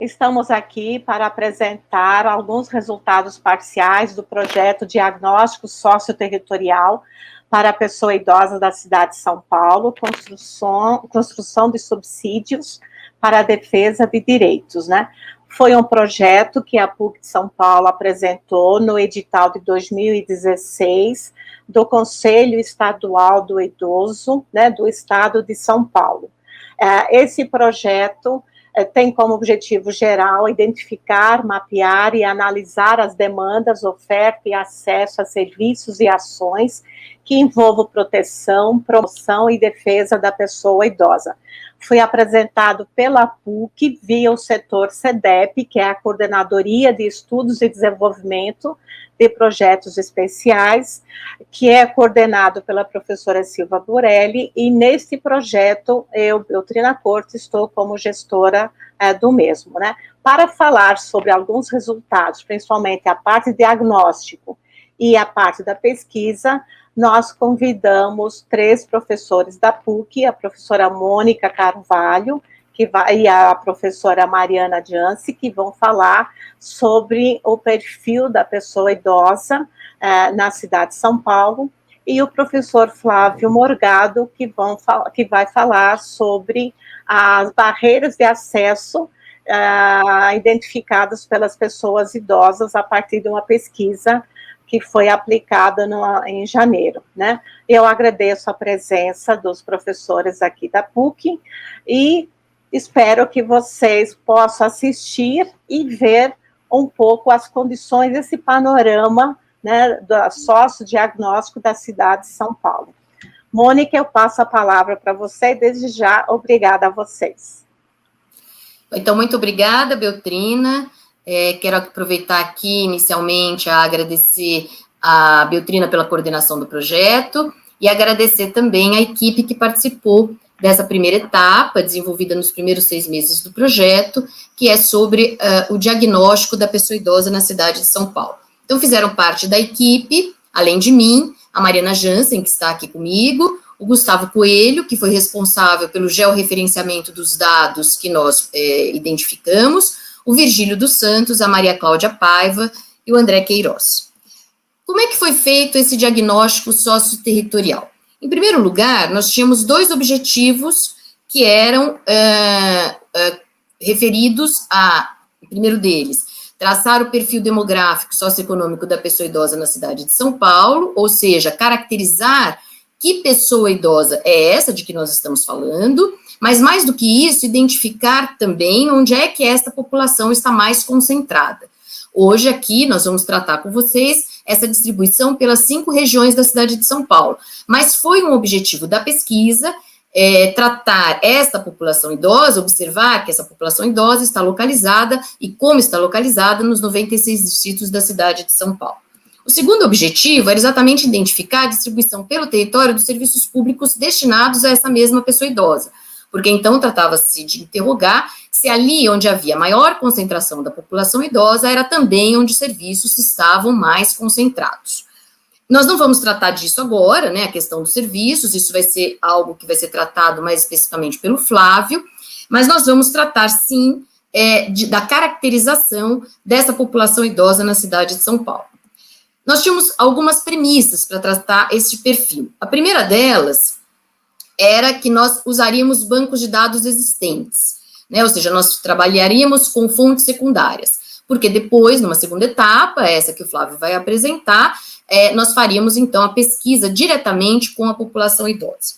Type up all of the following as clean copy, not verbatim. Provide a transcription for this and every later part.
Estamos aqui para apresentar alguns resultados parciais do projeto Diagnóstico Socioterritorial para a Pessoa Idosa da cidade de São Paulo, construção de subsídios para a defesa de direitos, né? Foi um projeto que a PUC de São Paulo apresentou no edital de 2016 do Conselho Estadual do Idoso, né, do Estado de São Paulo. Esse projeto tem como objetivo geral identificar, mapear e analisar as demandas, oferta e acesso a serviços e ações que envolvam proteção, promoção e defesa da pessoa idosa. Foi apresentado pela PUC via o setor CEDEP, que é a Coordenadoria de Estudos e Desenvolvimento de Projetos Especiais, que é coordenado pela professora Silva Burelli, e nesse projeto, eu, Beltrina Cortes, estou como gestora do mesmo, né? Para falar sobre alguns resultados, principalmente a parte diagnóstico e a parte da pesquisa, nós convidamos 3 professores da PUC, a professora Mônica Carvalho, e a professora Mariana Jansi, que vão falar sobre o perfil da pessoa idosa na cidade de São Paulo, e o professor Flávio Morgado, que vai falar sobre as barreiras de acesso identificadas pelas pessoas idosas a partir de uma pesquisa que foi aplicada em janeiro, né? Eu agradeço a presença dos professores aqui da PUC e espero que vocês possam assistir e ver um pouco as condições desse panorama, né, do sociodiagnóstico da cidade de São Paulo. Mônica, eu passo a palavra para você e desde já, obrigada a vocês. Então, muito obrigada, Beltrina. Quero aproveitar aqui, inicialmente, a agradecer a Beltrina pela coordenação do projeto e agradecer também a equipe que participou dessa primeira etapa, desenvolvida nos primeiros 6 meses do projeto, que é sobre o diagnóstico da pessoa idosa na cidade de São Paulo. Então, fizeram parte da equipe, além de mim, a Mariana Jansen, que está aqui comigo, o Gustavo Coelho, que foi responsável pelo georreferenciamento dos dados que nós identificamos, o Virgílio dos Santos, a Maria Cláudia Paiva e o André Queiroz. Como é que foi feito esse diagnóstico socioterritorial? Em primeiro lugar, nós tínhamos 2 objetivos que eram referidos o primeiro deles, traçar o perfil demográfico socioeconômico da pessoa idosa na cidade de São Paulo, ou seja, caracterizar que pessoa idosa é essa de que nós estamos falando, mas mais do que isso, identificar também onde é que esta população está mais concentrada. Hoje aqui nós vamos tratar com vocês essa distribuição pelas 5 regiões da cidade de São Paulo, mas foi um objetivo da pesquisa tratar esta população idosa, observar que essa população idosa está localizada e como está localizada nos 96 distritos da cidade de São Paulo. O segundo objetivo era exatamente identificar a distribuição pelo território dos serviços públicos destinados a essa mesma pessoa idosa, porque então tratava-se de interrogar se ali onde havia maior concentração da população idosa era também onde os serviços estavam mais concentrados. Nós não vamos tratar disso agora, né, a questão dos serviços, isso vai ser algo que vai ser tratado mais especificamente pelo Flávio, mas nós vamos tratar, sim, da caracterização dessa população idosa na cidade de São Paulo. Nós tínhamos algumas premissas para tratar esse perfil. A primeira delas era que nós usaríamos bancos de dados existentes, né, ou seja, nós trabalharíamos com fontes secundárias, porque depois, numa segunda etapa, essa que o Flávio vai apresentar, nós faríamos, então, a pesquisa diretamente com a população idosa.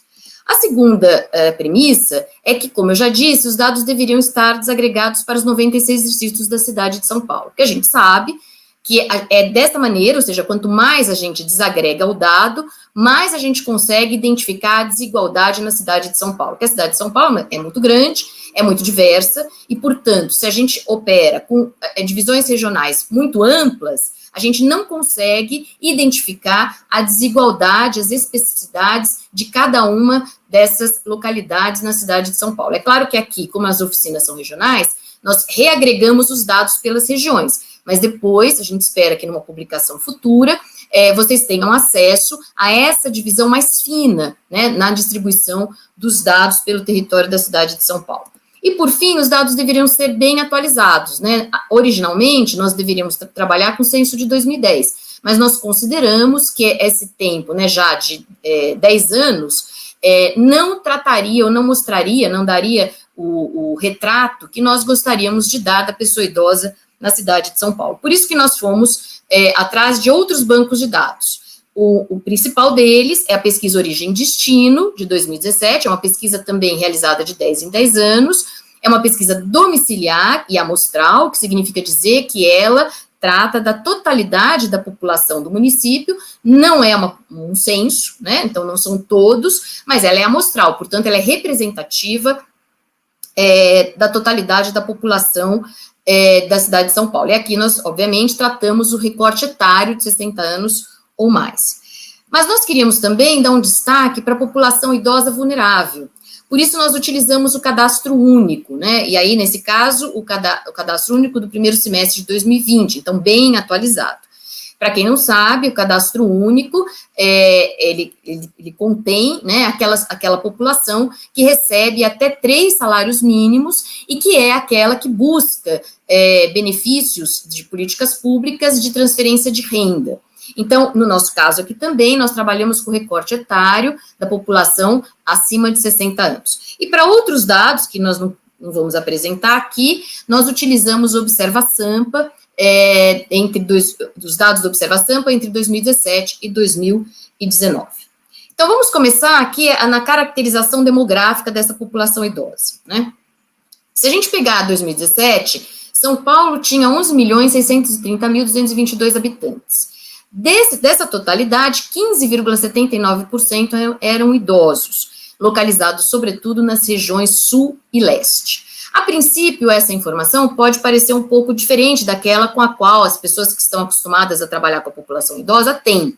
A segunda premissa é que, como eu já disse, os dados deveriam estar desagregados para os 96 distritos da cidade de São Paulo, porque a gente sabe que é dessa maneira, ou seja, quanto mais a gente desagrega o dado, mais a gente consegue identificar a desigualdade na cidade de São Paulo, porque a cidade de São Paulo é muito grande, é muito diversa, e, portanto, se a gente opera com divisões regionais muito amplas, a gente não consegue identificar a desigualdade, as especificidades de cada uma dessas localidades na cidade de São Paulo. É claro que aqui, como as oficinas são regionais, nós reagregamos os dados pelas regiões, mas depois, a gente espera que numa publicação futura, vocês tenham acesso a essa divisão mais fina, né, na distribuição dos dados pelo território da cidade de São Paulo. E, por fim, os dados deveriam ser bem atualizados, né? Originalmente, nós deveríamos trabalhar com o censo de 2010, mas nós consideramos que esse tempo, né, já de 10 anos, não trataria ou não mostraria, não daria o retrato que nós gostaríamos de dar da pessoa idosa na cidade de São Paulo. Por isso que nós fomos atrás de outros bancos de dados. O principal deles é a pesquisa Origem e Destino, de 2017, é uma pesquisa também realizada de 10 em 10 anos, é uma pesquisa domiciliar e amostral, que significa dizer que ela trata da totalidade da população do município, não é um censo, né, então não são todos, mas ela é amostral, portanto, ela é representativa da totalidade da população da cidade de São Paulo. E aqui nós, obviamente, tratamos o recorte etário de 60 anos ou mais. Mas nós queríamos também dar um destaque para a população idosa vulnerável. Por isso, nós utilizamos o cadastro único, né? E aí, nesse caso, o cadastro único do primeiro semestre de 2020, então, bem atualizado. Para quem não sabe, o cadastro único, ele contém, né, aquela população que recebe até 3 salários mínimos e que é aquela que busca benefícios de políticas públicas de transferência de renda. Então, no nosso caso aqui também, nós trabalhamos com o recorte etário da população acima de 60 anos. E para outros dados, que nós não vamos apresentar aqui, nós utilizamos o Observa Sampa, dos dados do Observa Sampa entre 2017 e 2019. Então, vamos começar aqui na caracterização demográfica dessa população idosa, né? Se a gente pegar 2017, São Paulo tinha 11.630.222 habitantes. Dessa totalidade, 15,79% eram idosos, localizados sobretudo nas regiões sul e leste. A princípio, essa informação pode parecer um pouco diferente daquela com a qual as pessoas que estão acostumadas a trabalhar com a população idosa têm,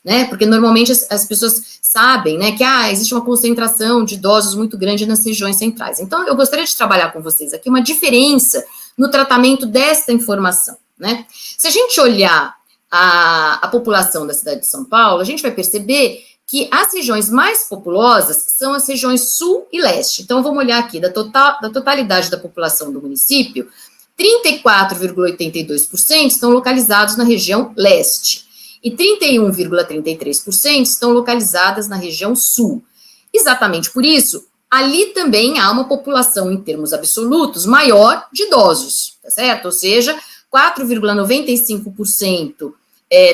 né? Porque normalmente as pessoas sabem, né, que existe uma concentração de idosos muito grande nas regiões centrais. Então, eu gostaria de trabalhar com vocês aqui uma diferença no tratamento desta informação, né? Se a gente olhar a população da cidade de São Paulo, a gente vai perceber que as regiões mais populosas são as regiões sul e leste. Então, vamos olhar aqui, da totalidade da população do município, 34,82% estão localizados na região leste e 31,33% estão localizadas na região sul. Exatamente por isso, ali também há uma população, em termos absolutos, maior de idosos, tá certo? Ou seja, 4,95%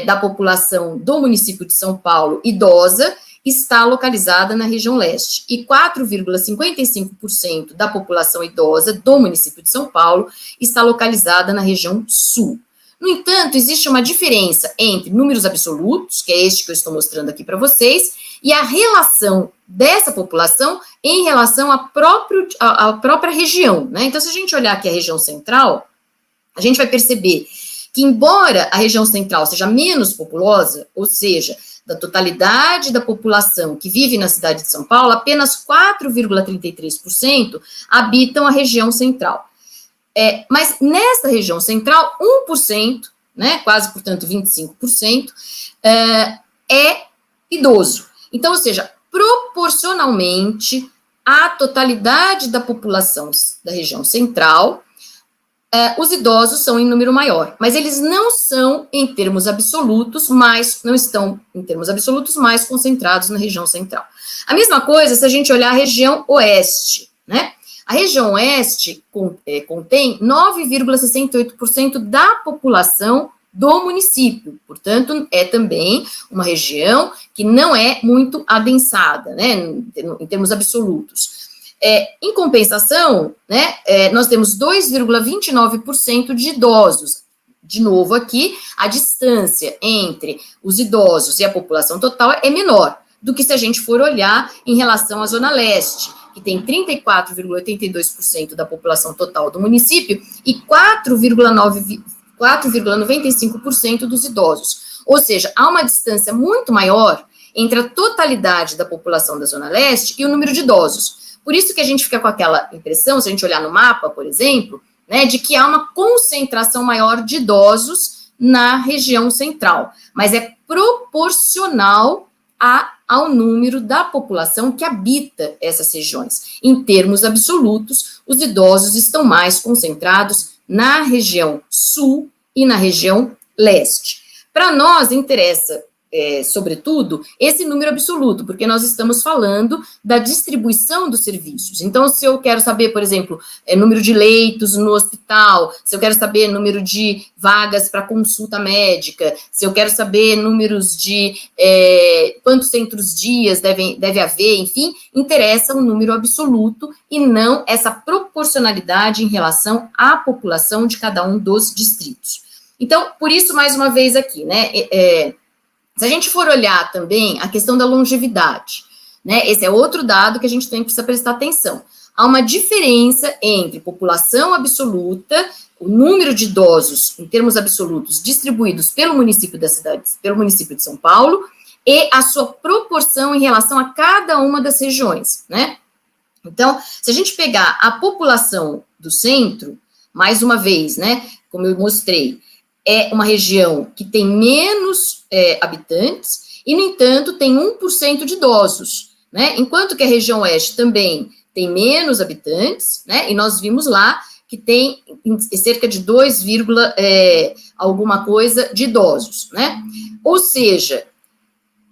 da população do município de São Paulo idosa está localizada na região leste e 4,55% da população idosa do município de São Paulo está localizada na região sul. No entanto, existe uma diferença entre números absolutos, que é este que eu estou mostrando aqui para vocês, e a relação dessa população em relação à própria região, né? Então, se a gente olhar aqui a região central, a gente vai perceber que, embora a região central seja menos populosa, ou seja, da totalidade da população que vive na cidade de São Paulo, apenas 4,33% habitam a região central. Mas nessa região central, 1%, né, quase, portanto, 25%, é idoso. Então, ou seja, proporcionalmente à totalidade da população da região central, os idosos são em número maior, mas eles não são, em termos absolutos, não estão, em termos absolutos, mais concentrados na região central. A mesma coisa se a gente olhar a região oeste, né? A região oeste contém 9,68% da população do município, portanto, é também uma região que não é muito adensada, né, em termos absolutos. Em compensação, né, nós temos 2,29% de idosos. De novo aqui, a distância entre os idosos e a população total é menor do que se a gente for olhar em relação à Zona Leste, que tem 34,82% da população total do município e 4,95% dos idosos. Ou seja, há uma distância muito maior entre a totalidade da população da Zona Leste e o número de idosos. Por isso que a gente fica com aquela impressão, se a gente olhar no mapa, por exemplo, né, de que há uma concentração maior de idosos na região central, mas é proporcional à ao número da população que habita essas regiões. Em termos absolutos, os idosos estão mais concentrados na região sul e na região leste. Para nós, interessa, sobretudo, esse número absoluto, porque nós estamos falando da distribuição dos serviços. Então, se eu quero saber, por exemplo, número de leitos no hospital, se eu quero saber número de vagas para consulta médica, se eu quero saber números de quantos centros-dias deve haver, enfim, interessa um número absoluto e não essa proporcionalidade em relação à população de cada um dos distritos. Então, por isso, mais uma vez aqui, né, se a gente for olhar também a questão da longevidade, né, esse é outro dado que a gente precisa prestar atenção. Há uma diferença entre população absoluta, o número de idosos, em termos absolutos, distribuídos pelo município da cidade, pelo município de São Paulo, e a sua proporção em relação a cada uma das regiões, né? Então, se a gente pegar a população do centro, mais uma vez, né, como eu mostrei, é uma região que tem menos habitantes e, no entanto, tem 1% de idosos, né? Enquanto que a região oeste também tem menos habitantes, né? E nós vimos lá que tem cerca de 2, alguma coisa de idosos, né? Ou seja,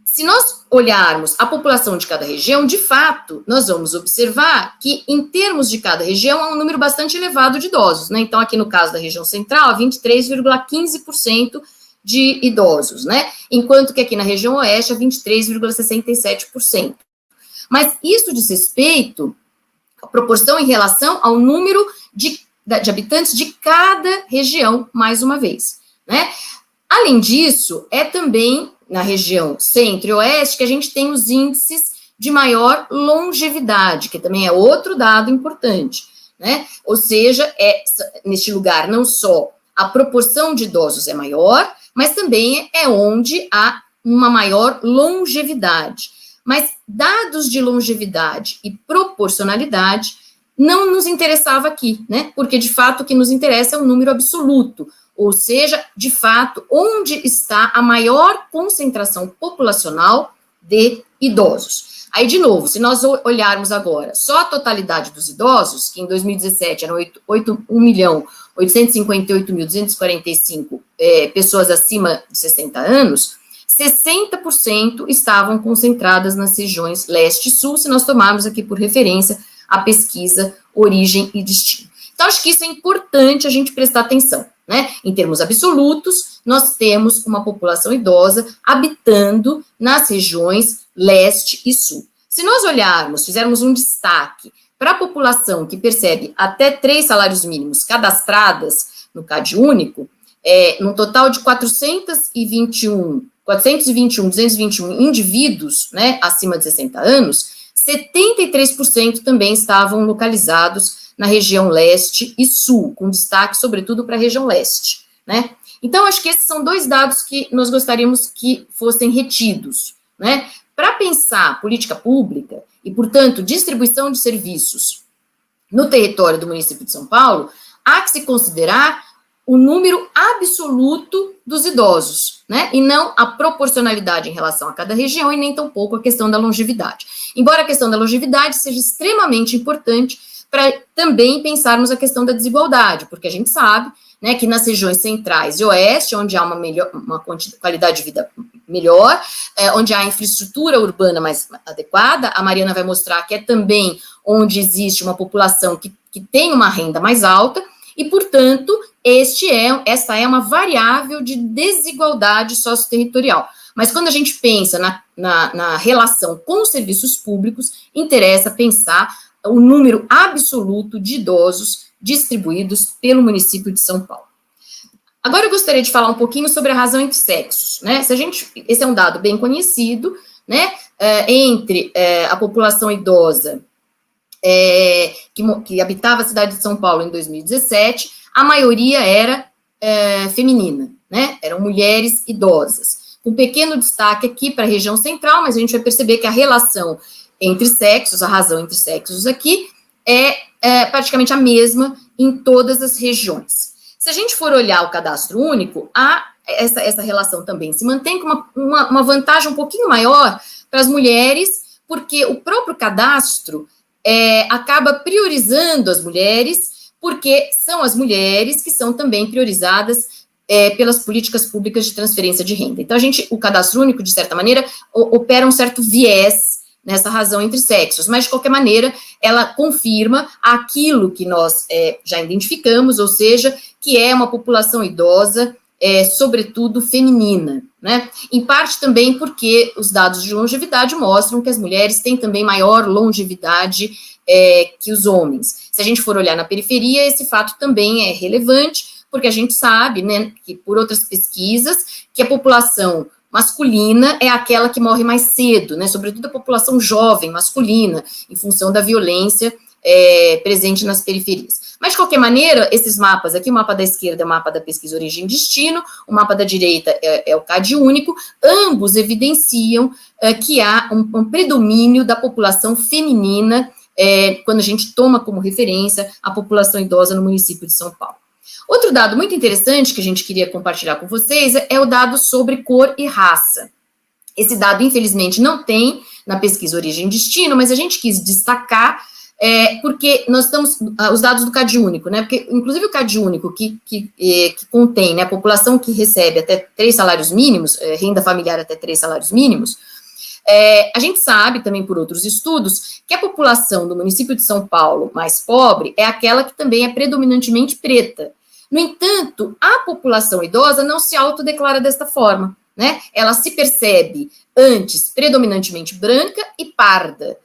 se nós olharmos a população de cada região, de fato, nós vamos observar que, em termos de cada região, há um número bastante elevado de idosos, né? Então, aqui no caso da região central, 23,15% de idosos, né? Enquanto que aqui na região oeste, 23,67%. Mas isso diz respeito à proporção em relação ao número de habitantes de cada região, mais uma vez, né? Além disso, é também na região centro e oeste que a gente tem os índices de maior longevidade, que também é outro dado importante, né? Ou seja, neste lugar não só a proporção de idosos é maior, mas também é onde há uma maior longevidade. Mas dados de longevidade e proporcionalidade não nos interessava aqui, né? Porque, de fato, o que nos interessa é o número absoluto, ou seja, de fato, onde está a maior concentração populacional de idosos. Aí, de novo, se nós olharmos agora só a totalidade dos idosos, que em 2017 eram 1.858.245 pessoas acima de 60 anos, 60% estavam concentradas nas regiões leste e sul, se nós tomarmos aqui por referência a pesquisa Origem e Destino. Então, acho que isso é importante a gente prestar atenção, né? Em termos absolutos, nós temos uma população idosa habitando nas regiões leste e sul. Se nós olharmos, fizermos um destaque para a população que percebe até 3 salários mínimos cadastradas no CAD único, num total de 221 indivíduos, né, acima de 60 anos, 73% também estavam localizados na região leste e sul, com destaque, sobretudo, para a região leste, né? Então, acho que esses são 2 dados que nós gostaríamos que fossem retidos, né? Para pensar política pública e, portanto, distribuição de serviços no território do município de São Paulo, há que se considerar o número absoluto dos idosos, né? E não a proporcionalidade em relação a cada região e nem tampouco a questão da longevidade. Embora a questão da longevidade seja extremamente importante para também pensarmos a questão da desigualdade, porque a gente sabe, né, que nas regiões centrais e oeste, onde há uma qualidade de vida melhor, onde há infraestrutura urbana mais adequada, a Mariana vai mostrar que é também onde existe uma população que tem uma renda mais alta, e, portanto, essa é uma variável de desigualdade socioterritorial. Mas quando a gente pensa na relação com os serviços públicos, interessa pensar o número absoluto de idosos distribuídos pelo município de São Paulo. Agora eu gostaria de falar um pouquinho sobre a razão entre sexos, né? Esse é um dado bem conhecido, né? Entre a população idosa que habitava a cidade de São Paulo em 2017, a maioria era feminina, né? Eram mulheres idosas. Com pequeno destaque aqui para a região central, mas a gente vai perceber que a relação entre sexos, a razão entre sexos aqui, é praticamente a mesma em todas as regiões. Se a gente for olhar o cadastro único, essa relação também se mantém com uma vantagem um pouquinho maior para as mulheres, porque o próprio cadastro acaba priorizando as mulheres, porque são as mulheres que são também priorizadas pelas políticas públicas de transferência de renda. Então, o cadastro único, de certa maneira, opera um certo viés nessa razão entre sexos, mas, de qualquer maneira, ela confirma aquilo que nós já identificamos, ou seja, que é uma população idosa, sobretudo feminina, né? Em parte também porque os dados de longevidade mostram que as mulheres têm também maior longevidade que os homens. Se a gente for olhar na periferia, esse fato também é relevante, porque a gente sabe, né, que por outras pesquisas, que a população masculina é aquela que morre mais cedo, né, sobretudo a população jovem masculina, em função da violência presente nas periferias. Mas, de qualquer maneira, esses mapas aqui, o mapa da esquerda é o mapa da pesquisa Origem e Destino, o mapa da direita é o CAD único, ambos evidenciam que há um predomínio da população feminina quando a gente toma como referência a população idosa no município de São Paulo. Outro dado muito interessante que a gente queria compartilhar com vocês é o dado sobre cor e raça. Esse dado, infelizmente, não tem na pesquisa Origem e Destino, mas a gente quis destacar porque nós estamos, os dados do CAD único, né, porque inclusive o CAD único que contém, né, a população que recebe até 3 salários mínimos, renda familiar até 3 salários mínimos, a gente sabe também por outros estudos que a população do município de São Paulo mais pobre é aquela que também é predominantemente preta. No entanto, a população idosa não se autodeclara desta forma, né? Ela se percebe antes predominantemente branca e parda.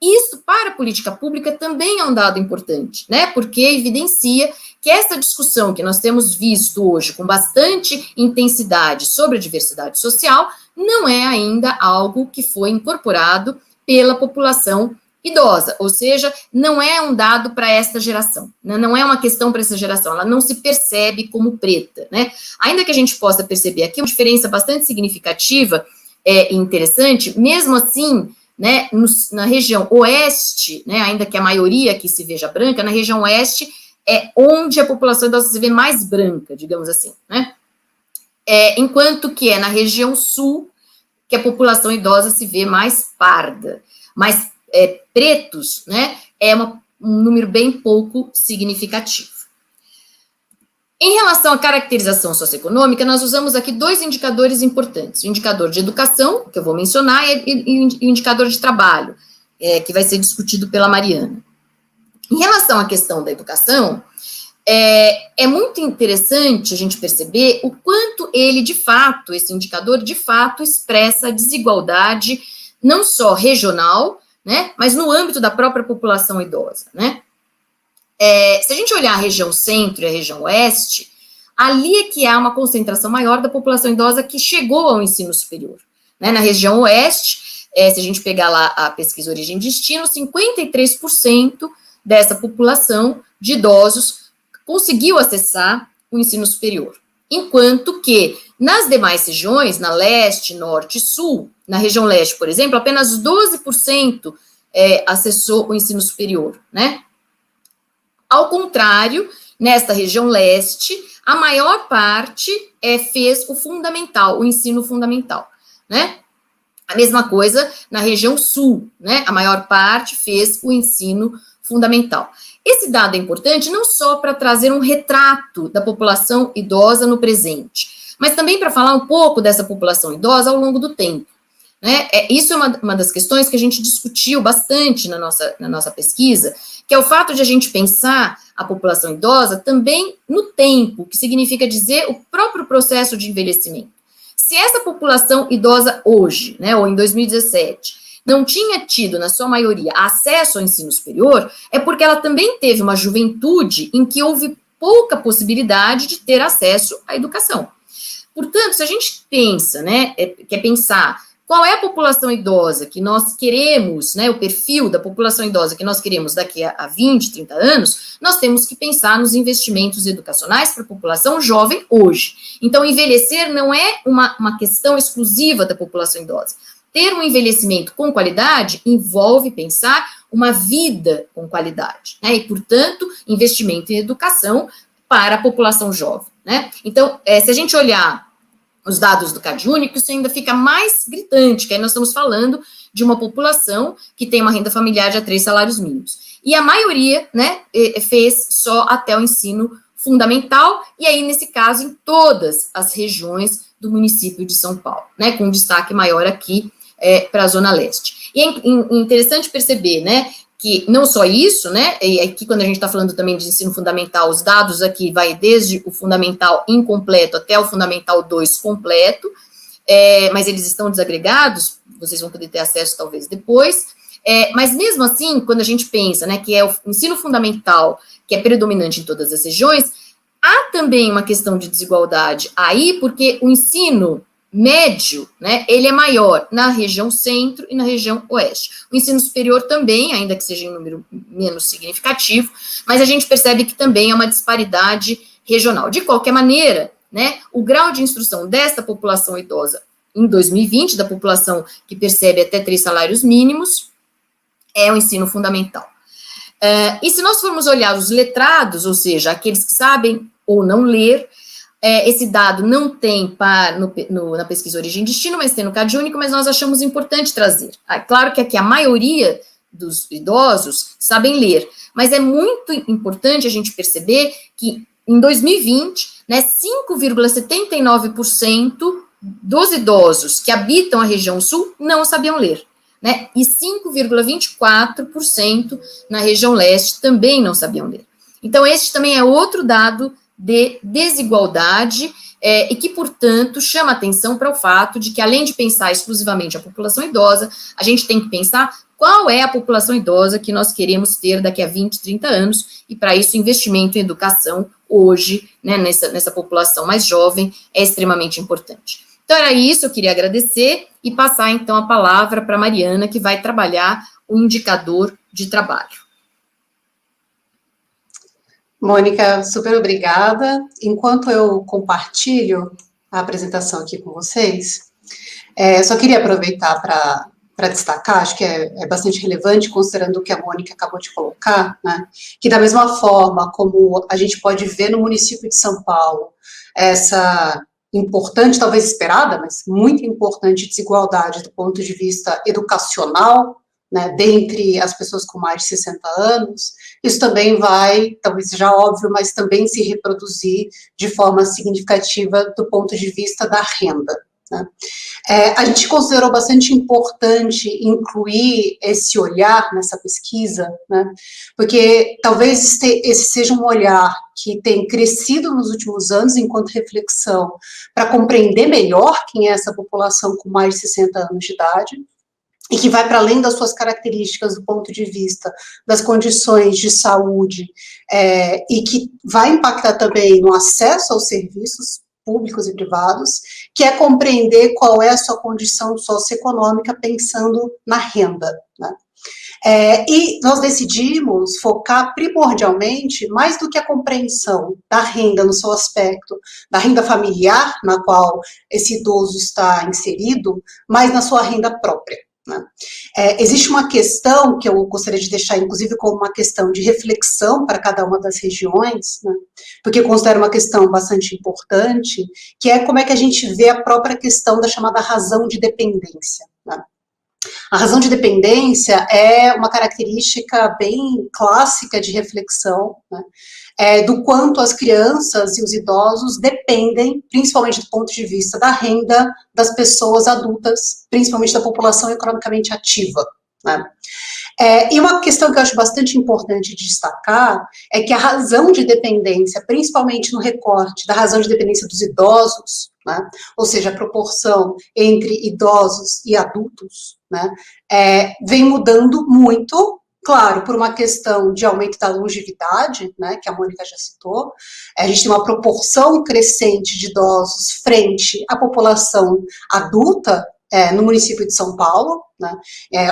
Isso, para a política pública, também é um dado importante, né? Porque evidencia que essa discussão que nós temos visto hoje com bastante intensidade sobre a diversidade social não é ainda algo que foi incorporado pela população idosa, ou seja, não é um dado para esta geração, né? Não é uma questão para essa geração, ela não se percebe como preta, né? Ainda que a gente possa perceber aqui uma diferença bastante significativa e interessante, mesmo assim, né, na região oeste, né, ainda que a maioria aqui se veja branca, na região oeste é onde a população idosa se vê mais branca, digamos assim, né? Enquanto que é na região sul que a população idosa se vê mais parda, mas pretos, né, um número bem pouco significativo. Em relação à caracterização socioeconômica, nós usamos aqui 2 indicadores importantes, o indicador de educação, que eu vou mencionar, e o indicador de trabalho, que vai ser discutido pela Mariana. Em relação à questão da educação, é muito interessante a gente perceber o quanto ele, de fato, esse indicador, de fato, expressa a desigualdade, não só regional, né, mas no âmbito da própria população idosa, né? Se a gente olhar a região centro e a região oeste, ali é que há uma concentração maior da população idosa que chegou ao ensino superior, né? Na região oeste, se a gente pegar lá a pesquisa Origem e Destino, 53% dessa população de idosos conseguiu acessar o ensino superior, enquanto que nas demais regiões, na leste, norte e sul, na região leste, por exemplo, apenas 12% acessou o ensino superior, né? Ao contrário, nesta região leste, a maior parte fez o fundamental, o ensino fundamental, né? A mesma coisa na região sul, né? A maior parte fez o ensino fundamental. Esse dado é importante não só para trazer um retrato da população idosa no presente, mas também para falar um pouco dessa população idosa ao longo do tempo, né? Isso é uma das questões que a gente discutiu bastante na nossa pesquisa, que é o fato de a gente pensar a população idosa também no tempo, que significa dizer o próprio processo de envelhecimento. Se essa população idosa hoje, né, ou em 2017, não tinha tido, na sua maioria, acesso ao ensino superior, é porque ela também teve uma juventude em que houve pouca possibilidade de ter acesso à educação. Portanto, se a gente pensa, né, quer pensar qual é a população idosa que nós queremos, né, o perfil da população idosa que nós queremos daqui a 20, 30 anos, nós temos que pensar nos investimentos educacionais para a população jovem hoje. Então, envelhecer não é uma questão exclusiva da população idosa. Ter um envelhecimento com qualidade envolve pensar uma vida com qualidade, né, e, portanto, investimento em educação para a população jovem, né. Então, se a gente olhar os dados do CAD único, isso ainda fica mais gritante, que aí nós estamos falando de uma população que tem uma renda familiar de 3 salários mínimos. E a maioria, né, fez só até o ensino fundamental, e aí, nesse caso, em todas as regiões do município de São Paulo, né, com um destaque maior aqui para a Zona Leste. E é interessante perceber, né, que não só isso, né, e aqui quando a gente está falando também de ensino fundamental, os dados aqui vai desde o fundamental incompleto até o fundamental 2 completo, mas eles estão desagregados, vocês vão poder ter acesso talvez depois, mas mesmo assim, quando a gente pensa, né, que é o ensino fundamental que é predominante em todas as regiões, há também uma questão de desigualdade aí, porque o ensino médio, né, ele é maior na região centro e na região oeste. O ensino superior também, ainda que seja em número menos significativo, mas a gente percebe que também é uma disparidade regional. De qualquer maneira, né, o grau de instrução desta população idosa em 2020, da população que percebe até 3 salários mínimos, é o ensino fundamental. E se nós formos olhar os letrados, ou seja, aqueles que sabem ou não ler, esse dado não tem na pesquisa Origem e Destino, mas tem no CadÚnico, mas nós achamos importante trazer. Claro que aqui a maioria dos idosos sabem ler, mas é muito importante a gente perceber que em 2020, né, 5,79% dos idosos que habitam a região sul não sabiam ler, né, e 5,24% na região leste também não sabiam ler. Então, esse também é outro dado de desigualdade e que, portanto, chama atenção para o fato de que, além de pensar exclusivamente a população idosa, a gente tem que pensar qual é a população idosa que nós queremos ter daqui a 20, 30 anos, e para isso o investimento em educação hoje, né, nessa população mais jovem, é extremamente importante. Então, era isso, eu queria agradecer e passar, então, a palavra para a Mariana, que vai trabalhar o indicador de trabalho. Mônica, super obrigada. Enquanto eu compartilho a apresentação aqui com vocês, só queria aproveitar para destacar, acho que é bastante relevante, considerando o que a Mônica acabou de colocar, né, que da mesma forma como a gente pode ver no município de São Paulo, essa importante, talvez esperada, mas muito importante desigualdade do ponto de vista educacional, né, dentre as pessoas com mais de 60 anos, isso também vai, talvez seja óbvio, mas também se reproduzir de forma significativa do ponto de vista da renda, né. A gente considerou bastante importante incluir esse olhar nessa pesquisa, né, porque talvez esse seja um olhar que tem crescido nos últimos anos enquanto reflexão para compreender melhor quem é essa população com mais de 60 anos de idade, e que vai para além das suas características do ponto de vista das condições de saúde, e que vai impactar também no acesso aos serviços públicos e privados, que é compreender qual é a sua condição socioeconômica pensando na renda, né? E nós decidimos focar primordialmente, mais do que a compreensão da renda no seu aspecto, da renda familiar, na qual esse idoso está inserido, mas na sua renda própria, né? Existe uma questão que eu gostaria de deixar, inclusive, como uma questão de reflexão para cada uma das regiões, né, porque eu considero uma questão bastante importante, que é como é que a gente vê a própria questão da chamada razão de dependência, né? A razão de dependência é uma característica bem clássica de reflexão, né, do quanto as crianças e os idosos dependem, principalmente do ponto de vista da renda das pessoas adultas, principalmente da população economicamente ativa, né. E uma questão que eu acho bastante importante de destacar é que a razão de dependência, principalmente no recorte da razão de dependência dos idosos, né, ou seja, a proporção entre idosos e adultos, né, vem mudando muito, claro, por uma questão de aumento da longevidade, né, que a Mônica já citou. A gente tem uma proporção crescente de idosos frente à população adulta, no município de São Paulo, né,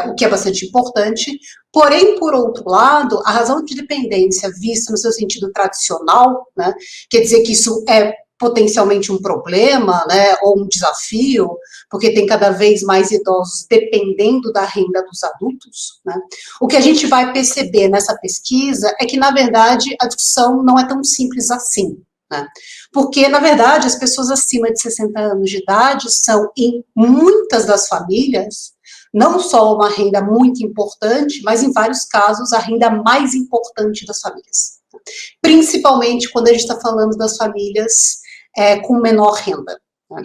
o que é bastante importante. Porém, por outro lado, a razão de dependência vista no seu sentido tradicional, né, quer dizer que isso é potencialmente um problema, né, ou um desafio, porque tem cada vez mais idosos dependendo da renda dos adultos, né. O que a gente vai perceber nessa pesquisa é que, na verdade, a discussão não é tão simples assim, né, porque, na verdade, as pessoas acima de 60 anos de idade são, em muitas das famílias, não só uma renda muito importante, mas em vários casos a renda mais importante das famílias. Principalmente quando a gente está falando das famílias com menor renda, né?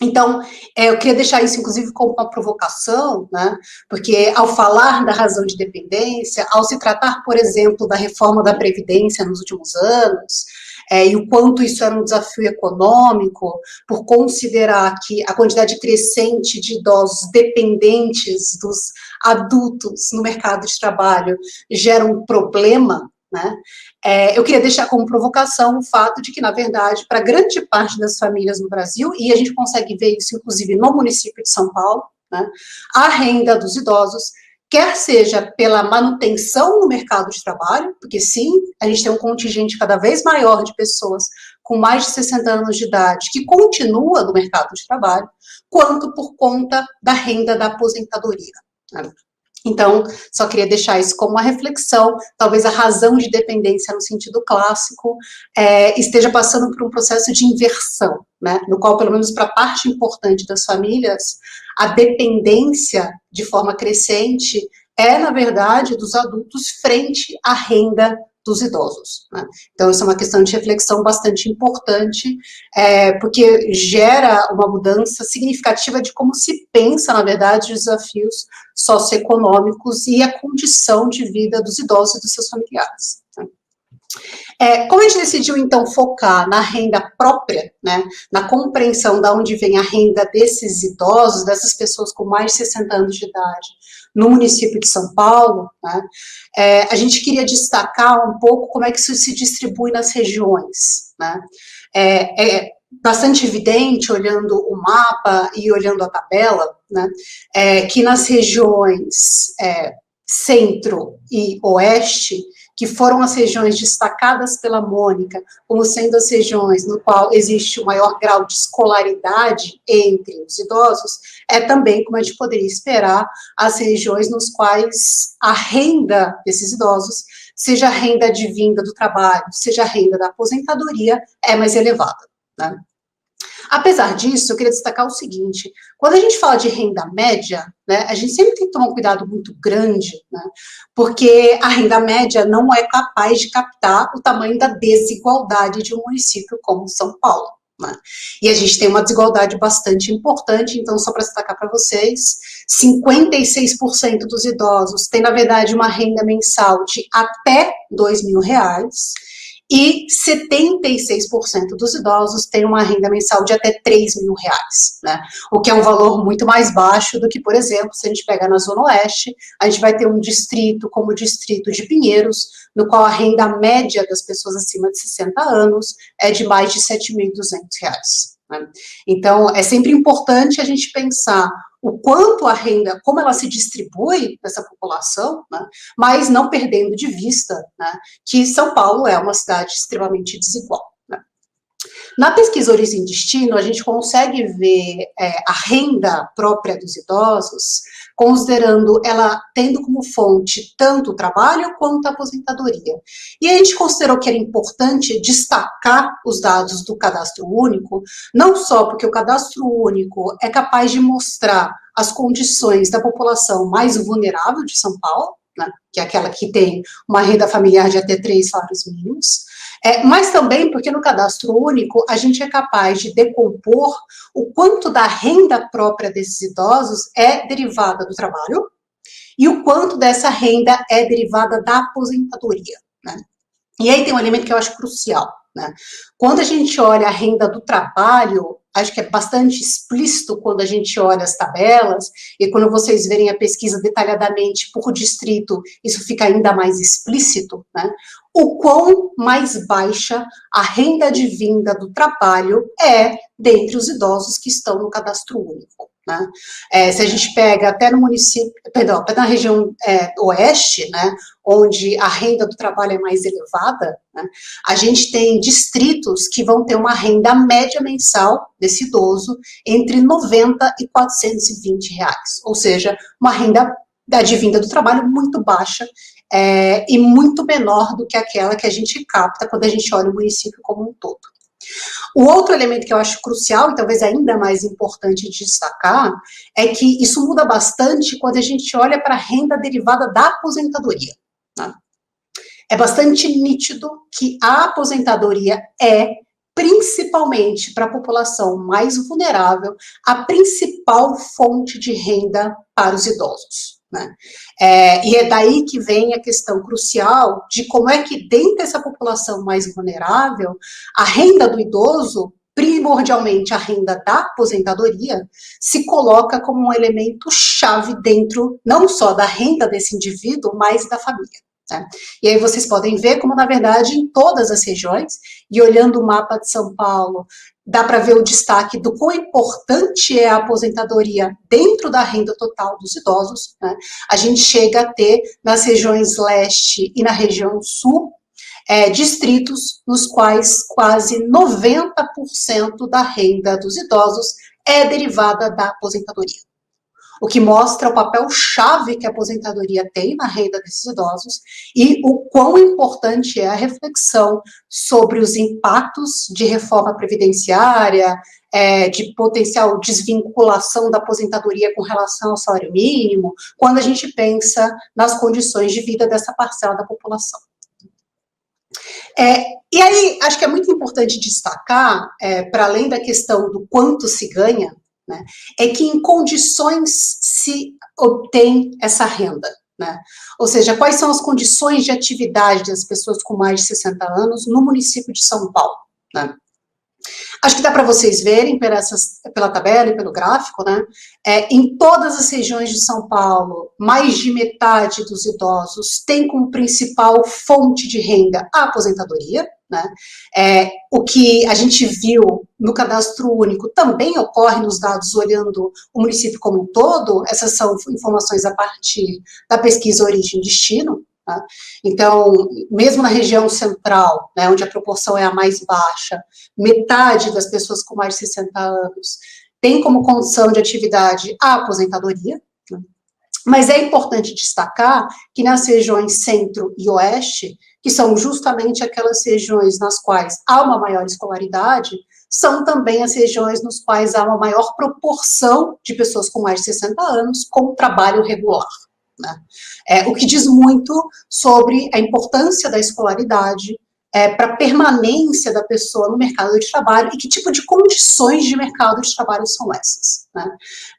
Então, eu queria deixar isso, inclusive, como uma provocação, né? Porque ao falar da razão de dependência, ao se tratar, por exemplo, da reforma da Previdência nos últimos anos, e o quanto isso era um desafio econômico, por considerar que a quantidade crescente de idosos dependentes dos adultos no mercado de trabalho gera um problema, né? Eu queria deixar como provocação o fato de que, na verdade, para grande parte das famílias no Brasil, e a gente consegue ver isso, inclusive, no município de São Paulo, né, a renda dos idosos, quer seja pela manutenção no mercado de trabalho, porque sim, a gente tem um contingente cada vez maior de pessoas com mais de 60 anos de idade que continua no mercado de trabalho, quanto por conta da renda da aposentadoria, né? Então, só queria deixar isso como uma reflexão, talvez a razão de dependência no sentido clássico esteja passando por um processo de inversão, né, no qual, pelo menos para parte importante das famílias, a dependência de forma crescente na verdade, dos adultos frente à renda dos idosos, né? Então, isso é uma questão de reflexão bastante importante, porque gera uma mudança significativa de como se pensa, na verdade, os desafios socioeconômicos e a condição de vida dos idosos e dos seus familiares, né? Como a gente decidiu, então, focar na renda própria, né, na compreensão de onde vem a renda desses idosos, dessas pessoas com mais de 60 anos de idade, no município de São Paulo, né, a gente queria destacar um pouco como é que isso se distribui nas regiões, né. É bastante evidente, olhando o mapa e olhando a tabela, né, que nas regiões centro e oeste, que foram as regiões destacadas pela Mônica como sendo as regiões no qual existe o maior grau de escolaridade entre os idosos, também, como a gente poderia esperar, as regiões nos quais a renda desses idosos, seja a renda advinda do trabalho, seja a renda da aposentadoria, é mais elevada, né? Apesar disso, eu queria destacar o seguinte: quando a gente fala de renda média, né, a gente sempre tem que tomar um cuidado muito grande, né, porque a renda média não é capaz de captar o tamanho da desigualdade de um município como São Paulo, né? E a gente tem uma desigualdade bastante importante. Então, só para destacar para vocês, 56% dos idosos têm, na verdade, uma renda mensal de até R$2.000, e 76% dos idosos têm uma renda mensal de até R$3.000, né? O que é um valor muito mais baixo do que, por exemplo, se a gente pegar na Zona Oeste, a gente vai ter um distrito como o distrito de Pinheiros, no qual a renda média das pessoas acima de 60 anos é de mais de R$7.200, né? Então, é sempre importante a gente pensar o quanto a renda, como ela se distribui nessa população, né, mas não perdendo de vista, né, que São Paulo é uma cidade extremamente desigual, né. Na pesquisa Origem e Destino, a gente consegue ver a renda própria dos idosos, considerando ela tendo como fonte tanto o trabalho quanto a aposentadoria. E a gente considerou que era importante destacar os dados do cadastro único, não só porque o cadastro único é capaz de mostrar as condições da população mais vulnerável de São Paulo, né, que é aquela que tem uma renda familiar de até 3 salários mínimos, mas também porque no cadastro único a gente é capaz de decompor o quanto da renda própria desses idosos é derivada do trabalho e o quanto dessa renda é derivada da aposentadoria, né? E aí tem um elemento que eu acho crucial, né? Quando a gente olha a renda do trabalho, acho que é bastante explícito quando a gente olha as tabelas, e quando vocês verem a pesquisa detalhadamente por distrito, isso fica ainda mais explícito, né? O quão mais baixa a renda advinda do trabalho é dentre os idosos que estão no cadastro único, né? Se a gente pega até no município, perdão, até na região oeste, né, onde a renda do trabalho é mais elevada, né, a gente tem distritos que vão ter uma renda média mensal desse idoso entre R$90 e R$420, ou seja, uma renda advinda do trabalho muito baixa, e muito menor do que aquela que a gente capta quando a gente olha o município como um todo. O outro elemento que eu acho crucial, e talvez ainda mais importante de destacar, é que isso muda bastante quando a gente olha para a renda derivada da aposentadoria. Né? É bastante nítido que a aposentadoria é, principalmente para a população mais vulnerável, a principal fonte de renda para os idosos. Né? E é daí que vem a questão crucial de como é que, dentro dessa população mais vulnerável, a renda do idoso, primordialmente a renda da aposentadoria, se coloca como um elemento chave dentro, não só da renda desse indivíduo, mas da família. Né? E aí vocês podem ver como, na verdade, em todas as regiões, e olhando o mapa de São Paulo, dá para ver o destaque do quão importante é a aposentadoria dentro da renda total dos idosos. Né? A gente chega a ter, nas regiões leste e na região sul, distritos nos quais quase 90% da renda dos idosos é derivada da aposentadoria. O que mostra o papel chave que a aposentadoria tem na renda desses idosos e o quão importante é a reflexão sobre os impactos de reforma previdenciária, de potencial desvinculação da aposentadoria com relação ao salário mínimo, quando a gente pensa nas condições de vida dessa parcela da população. E aí, acho que é muito importante destacar, para além da questão do quanto se ganha, né, é que em condições se obtém essa renda, né? Ou seja, quais são as condições de atividade das pessoas com mais de 60 anos no município de São Paulo, né? Acho que dá para vocês verem pela tabela e pelo gráfico, né? Em todas as regiões de São Paulo, mais de metade dos idosos tem como principal fonte de renda a aposentadoria, né? O que a gente viu no cadastro único também ocorre nos dados olhando o município como um todo. Essas são informações a partir da pesquisa Origem e Destino. Tá? Então, mesmo na região central, né, onde a proporção é a mais baixa, metade das pessoas com mais de 60 anos tem como condição de atividade a aposentadoria, né? Mas é importante destacar que nas regiões centro e oeste, que são justamente aquelas regiões nas quais há uma maior escolaridade, são também as regiões nas quais há uma maior proporção de pessoas com mais de 60 anos com trabalho regular. Né? O que diz muito sobre a importância da escolaridade para a permanência da pessoa no mercado de trabalho e que tipo de condições de mercado de trabalho são essas. Né?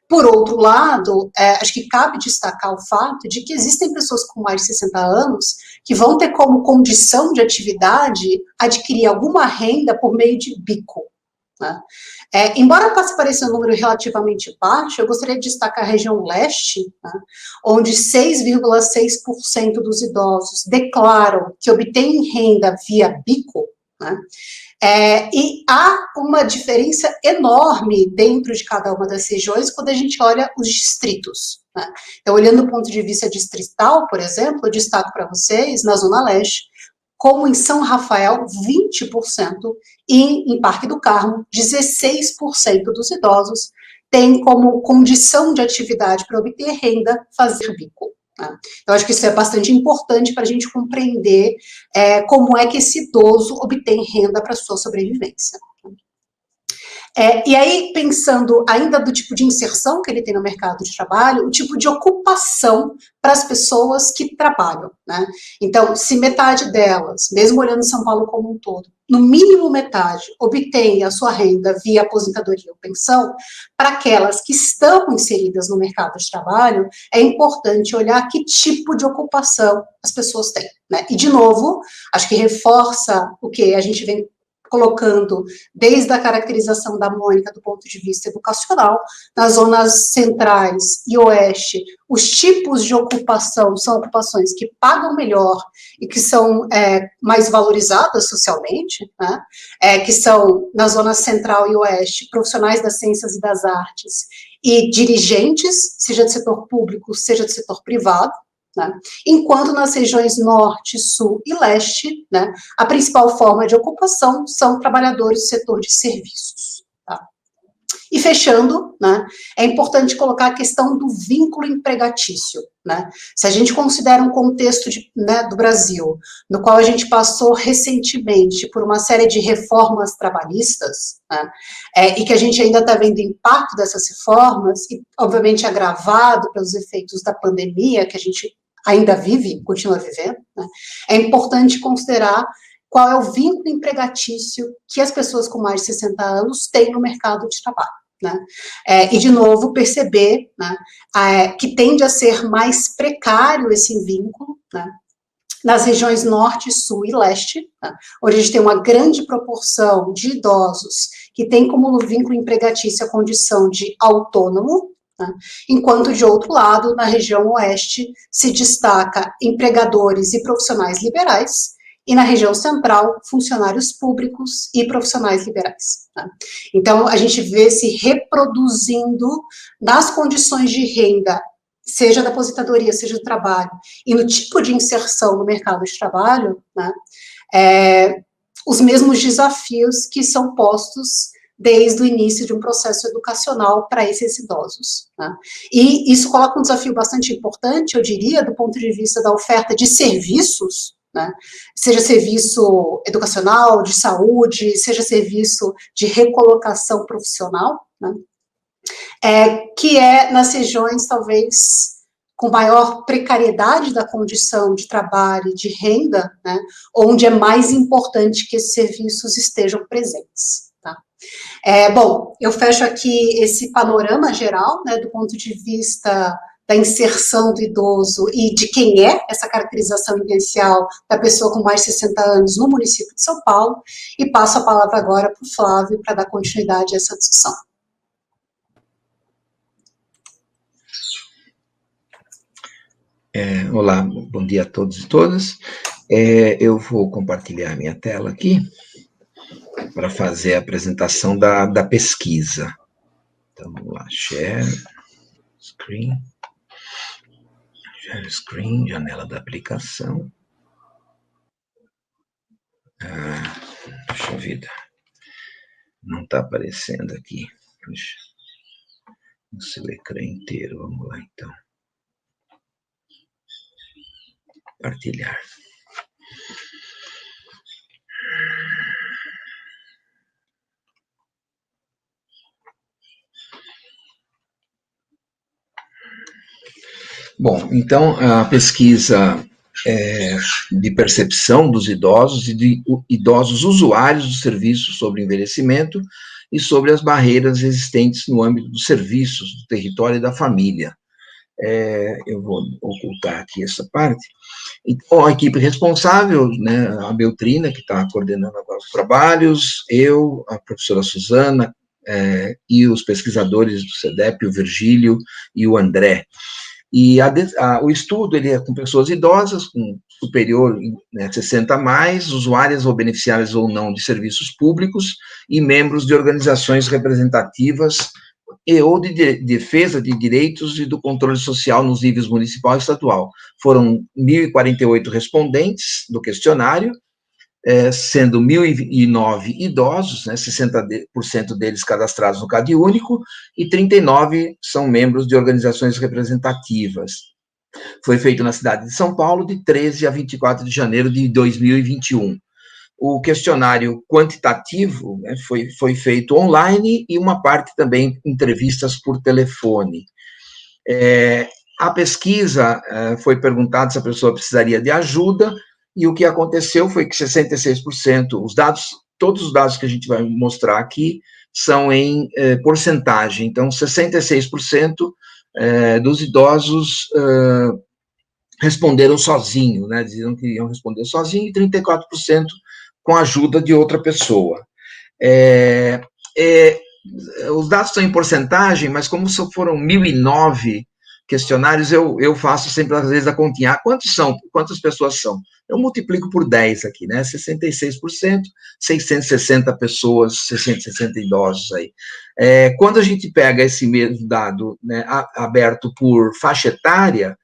Por outro lado, acho que cabe destacar o fato de que existem pessoas com mais de 60 anos que vão ter como condição de atividade adquirir alguma renda por meio de bico. Né? Embora possa parecer um número relativamente baixo, eu gostaria de destacar a região leste, né, onde 6,6% dos idosos declaram que obtêm renda via bico, né, e há uma diferença enorme dentro de cada uma das regiões quando a gente olha os distritos. Né? Então, olhando do ponto de vista distrital, por exemplo, eu destaco para vocês, na Zona Leste, como em São Rafael, 20%, e em Parque do Carmo, 16% dos idosos têm como condição de atividade para obter renda fazer bico. Né? Eu acho que isso é bastante importante para a gente compreender como é que esse idoso obtém renda para sua sobrevivência. E aí, pensando ainda do tipo de inserção que ele tem no mercado de trabalho, o tipo de ocupação para as pessoas que trabalham, né? Então, se metade delas, mesmo olhando São Paulo como um todo, no mínimo metade, obtém a sua renda via aposentadoria ou pensão, para aquelas que estão inseridas no mercado de trabalho, é importante olhar que tipo de ocupação as pessoas têm, né? E, de novo, acho que reforça o que a gente vem colocando desde a caracterização da Mônica do ponto de vista educacional, nas zonas centrais e oeste, os tipos de ocupação são ocupações que pagam melhor e que são mais valorizadas socialmente, né? Que são, na zona central e oeste, profissionais das ciências e das artes e dirigentes, seja do setor público, seja do setor privado, né? Enquanto nas regiões norte, sul e leste, né, a principal forma de ocupação são trabalhadores do setor de serviços. Tá? E fechando, né, é importante colocar a questão do vínculo empregatício, né? Se a gente considera um contexto do Brasil, no qual a gente passou recentemente por uma série de reformas trabalhistas, né, e que a gente ainda está vendo o impacto dessas reformas, e obviamente agravado pelos efeitos da pandemia, que a gente ainda vive, continua vivendo, né, é importante considerar qual é o vínculo empregatício que as pessoas com mais de 60 anos têm no mercado de trabalho. Né? E, de novo, perceber, né, que tende a ser mais precário esse vínculo, né, nas regiões norte, sul e leste, né, onde a gente tem uma grande proporção de idosos que tem como vínculo empregatício a condição de autônomo, né, enquanto, de outro lado, na região oeste, se destaca empregadores e profissionais liberais, e na região central, funcionários públicos e profissionais liberais. Tá? Então, a gente vê se reproduzindo nas condições de renda, seja da aposentadoria, seja do trabalho, e no tipo de inserção no mercado de trabalho, né, os mesmos desafios que são postos desde o início de um processo educacional para esses idosos. Né? E isso coloca um desafio bastante importante, eu diria, do ponto de vista da oferta de serviços, né? Seja serviço educacional, de saúde, seja serviço de recolocação profissional, né? Que é nas regiões, talvez, com maior precariedade da condição de trabalho e de renda, né? Onde é mais importante que esses serviços estejam presentes. Tá? Bom, eu fecho aqui esse panorama geral, né, do ponto de vista da inserção do idoso e de quem é essa caracterização inicial da pessoa com mais de 60 anos no município de São Paulo, e passo a palavra agora para o Flávio para dar continuidade a essa discussão. Olá, bom dia a todos e todas. Eu vou compartilhar minha tela aqui para fazer a apresentação da pesquisa. Então, vamos lá, share screen. Share screen, janela da aplicação. Puxa vida. Não está aparecendo aqui. Puxa. O seu ecrã inteiro. Vamos lá, então. Compartilhar. Bom, então, a pesquisa de percepção dos idosos e de idosos usuários dos serviços sobre envelhecimento e sobre as barreiras existentes no âmbito dos serviços, do território e da família. Eu vou ocultar aqui essa parte. Então, a equipe responsável, né, a Beltrina, que está coordenando agora os trabalhos, eu, a professora Suzana, e os pesquisadores do CEDEP, o Virgílio e o André. E o estudo ele é com pessoas idosas, com superior, né, 60 a mais, usuárias ou beneficiárias ou não de serviços públicos e membros de organizações representativas ou de defesa de direitos e do controle social nos níveis municipal e estadual. Foram 1.048 respondentes do questionário, sendo 1.009 idosos, né, 60% deles cadastrados no CadÚnico, e 39 são membros de organizações representativas. Foi feito na cidade de São Paulo, de 13 a 24 de janeiro de 2021. O questionário quantitativo, né, foi feito online e uma parte também entrevistas por telefone. A pesquisa foi perguntada se a pessoa precisaria de ajuda, e o que aconteceu foi que 66%, todos os dados que a gente vai mostrar aqui são em porcentagem, então 66% dos idosos responderam sozinho, né, diziam que iam responder sozinho, e 34% com a ajuda de outra pessoa. Os dados estão em porcentagem, mas como foram 1.009 questionários, eu faço sempre, às vezes, a continha. Quantas pessoas são? Eu multiplico por 10 aqui, né? 66%, 660 pessoas, 660 idosos aí. Quando a gente pega esse mesmo dado, né, aberto por faixa etária,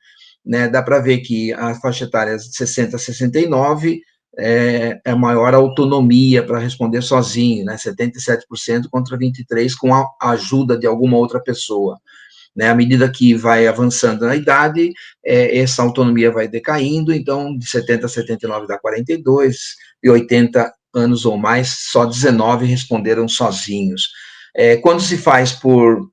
né, dá para ver que a faixa etária de 60 a 69 é maior autonomia para responder sozinho, né, 77% contra 23% com a ajuda de alguma outra pessoa. Né, à medida que vai avançando na idade, essa autonomia vai decaindo, então de 70 a 79 dá 42, e 80 anos ou mais, só 19 responderam sozinhos. Quando se faz por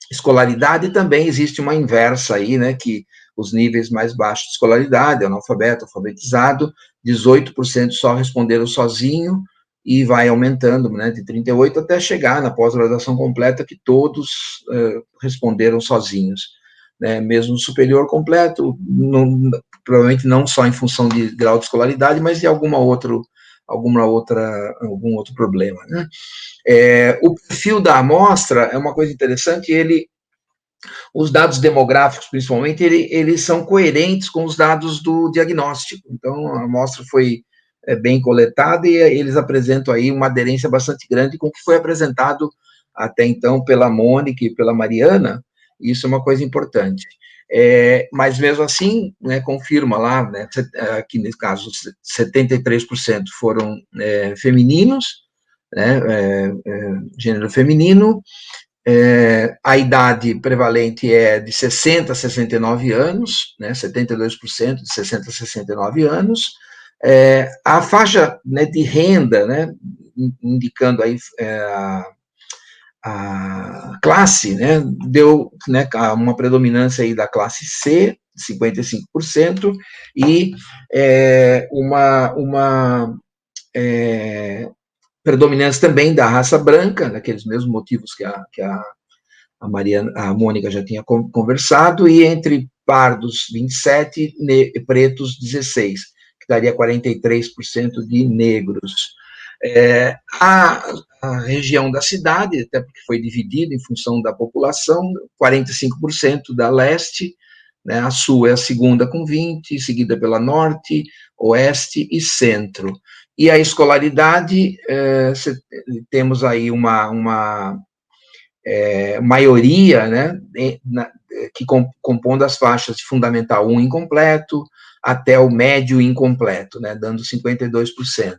escolaridade, também existe uma inversa aí, né, que os níveis mais baixos de escolaridade, analfabeto, alfabetizado, 18% só responderam sozinho, e vai aumentando, né, de 38 até chegar na pós-graduação completa, que todos responderam sozinhos, né, mesmo superior completo, provavelmente não só em função de grau de escolaridade, mas de algum outro problema, né. O perfil da amostra é uma coisa interessante, os dados demográficos, principalmente, eles são coerentes com os dados do diagnóstico, então a amostra foi bem coletada, e eles apresentam aí uma aderência bastante grande com o que foi apresentado até então pela Mônica e pela Mariana, e isso é uma coisa importante. Mas mesmo assim, né, confirma lá, né, aqui nesse caso, 73% foram femininos, né, gênero feminino, a idade prevalente é de 60 a 69 anos, né, 72% de 60 a 69 anos, a faixa, né, de renda, né, indicando aí a classe, né, deu, né, uma predominância aí da classe C, 55%, e uma predominância também da raça branca, daqueles mesmos motivos que a Mônica já tinha conversado, e entre pardos 27, pretos 16, que daria 43% de negros. A região da cidade, até porque foi dividida em função da população, 45% da leste, né, a sul é a segunda com 20, seguida pela norte, oeste e centro. E a escolaridade, temos aí uma maioria, né, que compondo as faixas de fundamental 1 incompleto até o médio incompleto, né, dando 52%.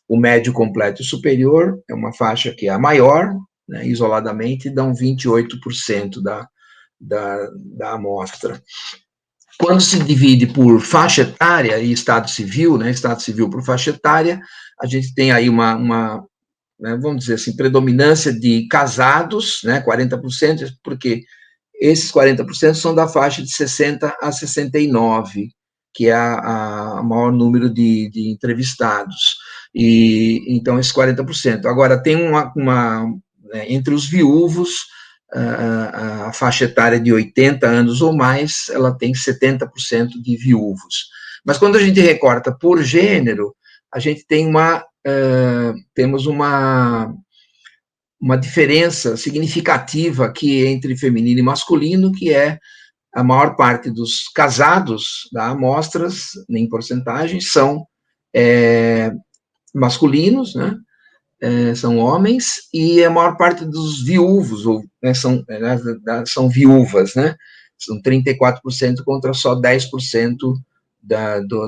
O médio completo e superior é uma faixa que é a maior, né, isoladamente, dão 28% da amostra. Quando se divide por faixa etária e estado civil, né, estado civil por faixa etária, a gente tem aí uma né, vamos dizer assim, predominância de casados, né, 40%, porque esses 40% são da faixa de 60 a 69, que é a maior número de entrevistados. E então, esses 40%. Agora, tem entre os viúvos, a faixa etária de 80 anos ou mais, ela tem 70% de viúvos. Mas quando a gente recorta por gênero, a gente tem temos uma diferença significativa aqui entre feminino e masculino, que é a maior parte dos casados da amostras, em porcentagem, são masculinos, né, são homens, e a maior parte dos viúvos, são viúvas, né, são 34% contra só 10%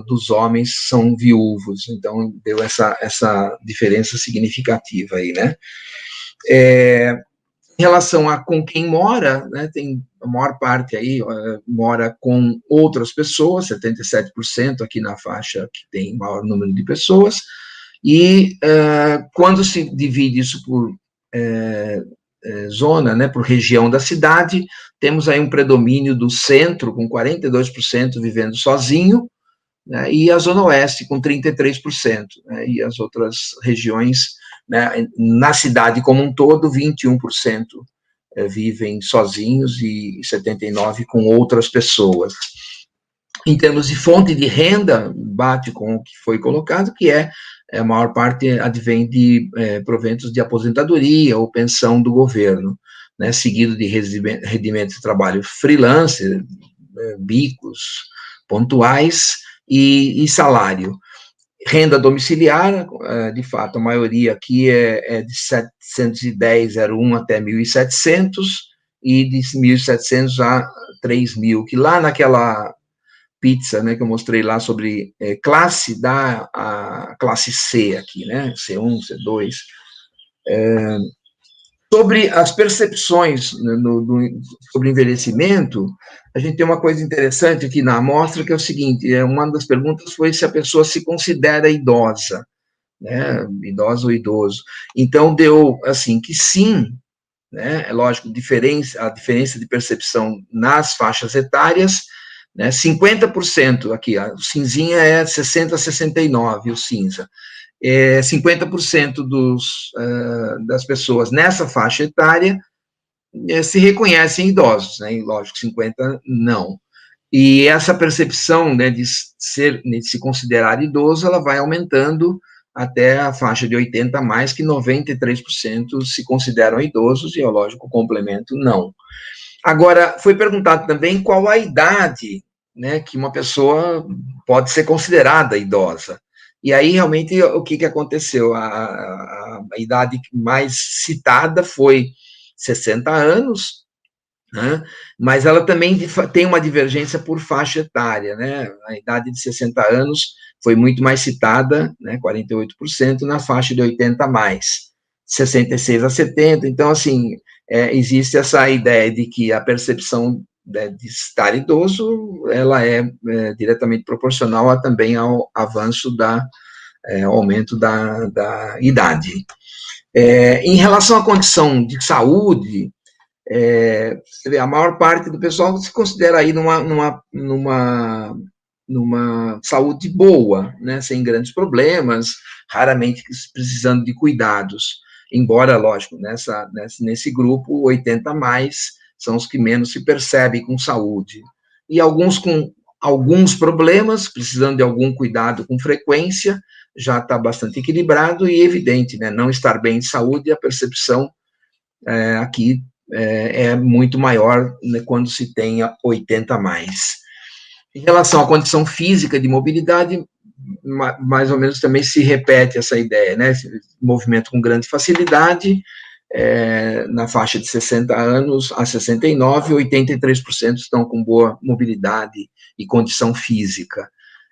dos homens são viúvos, então deu essa diferença significativa aí, né. Em relação a com quem mora, né, tem a maior parte aí mora com outras pessoas, 77% aqui na faixa que tem maior número de pessoas, e quando se divide isso por zona, né, por região da cidade, temos aí um predomínio do centro, com 42% vivendo sozinho, né, e a zona oeste com 33%, né, e as outras regiões, né, na cidade como um todo, 21% vivem sozinhos e 79% com outras pessoas. Em termos de fonte de renda, bate com o que foi colocado, que a maior parte advém de proventos de aposentadoria ou pensão do governo, né, seguido de rendimento de trabalho freelancer, bicos pontuais e salário. Renda domiciliar, de fato, a maioria aqui é de 710,01 até 1.700, e de 1.700 a 3.000, que lá pizza, né, que eu mostrei lá sobre classe, dá a classe C aqui, né, C1, C2, sobre as percepções sobre envelhecimento. A gente tem uma coisa interessante aqui na amostra, que é o seguinte, uma das perguntas foi se a pessoa se considera idosa, né, idosa ou idoso. Então, deu, assim, que sim, né, é lógico, a diferença de percepção nas faixas etárias, né, 50% aqui, a cinzinha é 60 a 69, o cinza. 50% das pessoas nessa faixa etária se reconhecem idosos, né, e lógico, 50% não. E essa percepção, né, de se considerar idoso, ela vai aumentando até a faixa de 80 a mais, que 93% se consideram idosos, e, lógico, o complemento não. Agora, foi perguntado também qual a idade, né, que uma pessoa pode ser considerada idosa. E aí, realmente, o que aconteceu? A idade mais citada foi 60 anos, né? Mas ela também tem uma divergência por faixa etária, né? A idade de 60 anos foi muito mais citada, né, 48%, na faixa de 80 a mais, 66 a 70, então, assim, existe essa ideia de que a percepção de estar idoso, ela é diretamente proporcional também ao avanço ao aumento da idade. Em relação à condição de saúde, a maior parte do pessoal se considera aí numa saúde boa, né, sem grandes problemas, raramente precisando de cuidados, embora, lógico, nesse grupo, 80 a mais são os que menos se percebem com saúde, e alguns com alguns problemas, precisando de algum cuidado com frequência, já está bastante equilibrado e evidente, né, não estar bem de saúde, a percepção aqui é muito maior, né, quando se tem 80 a mais. Em relação à condição física de mobilidade, mais ou menos também se repete essa ideia, né? Movimento com grande facilidade, na faixa de 60 anos a 69, 83% estão com boa mobilidade e condição física.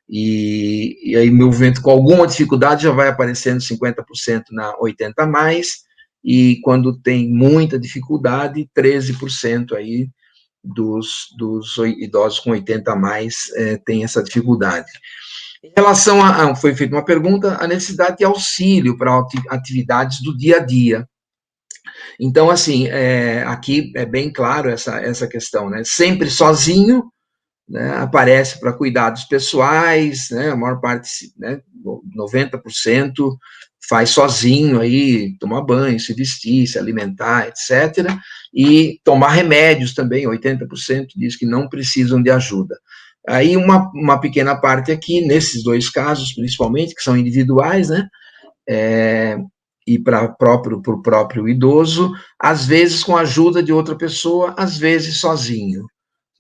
E aí, movimento com alguma dificuldade já vai aparecendo 50% na 80 a mais, e quando tem muita dificuldade, 13% aí dos idosos com 80 a mais tem essa dificuldade. Em relação foi feita uma pergunta, a necessidade de auxílio para atividades do dia a dia. Então, assim, aqui é bem claro essa questão, né? Sempre sozinho, né, aparece para cuidados pessoais, né, a maior parte, né, 90% faz sozinho aí, tomar banho, se vestir, se alimentar, etc. E tomar remédios também, 80% diz que não precisam de ajuda. Aí uma pequena parte aqui, nesses dois casos, principalmente, que são individuais, né, e para o próprio idoso, às vezes com a ajuda de outra pessoa, às vezes sozinho,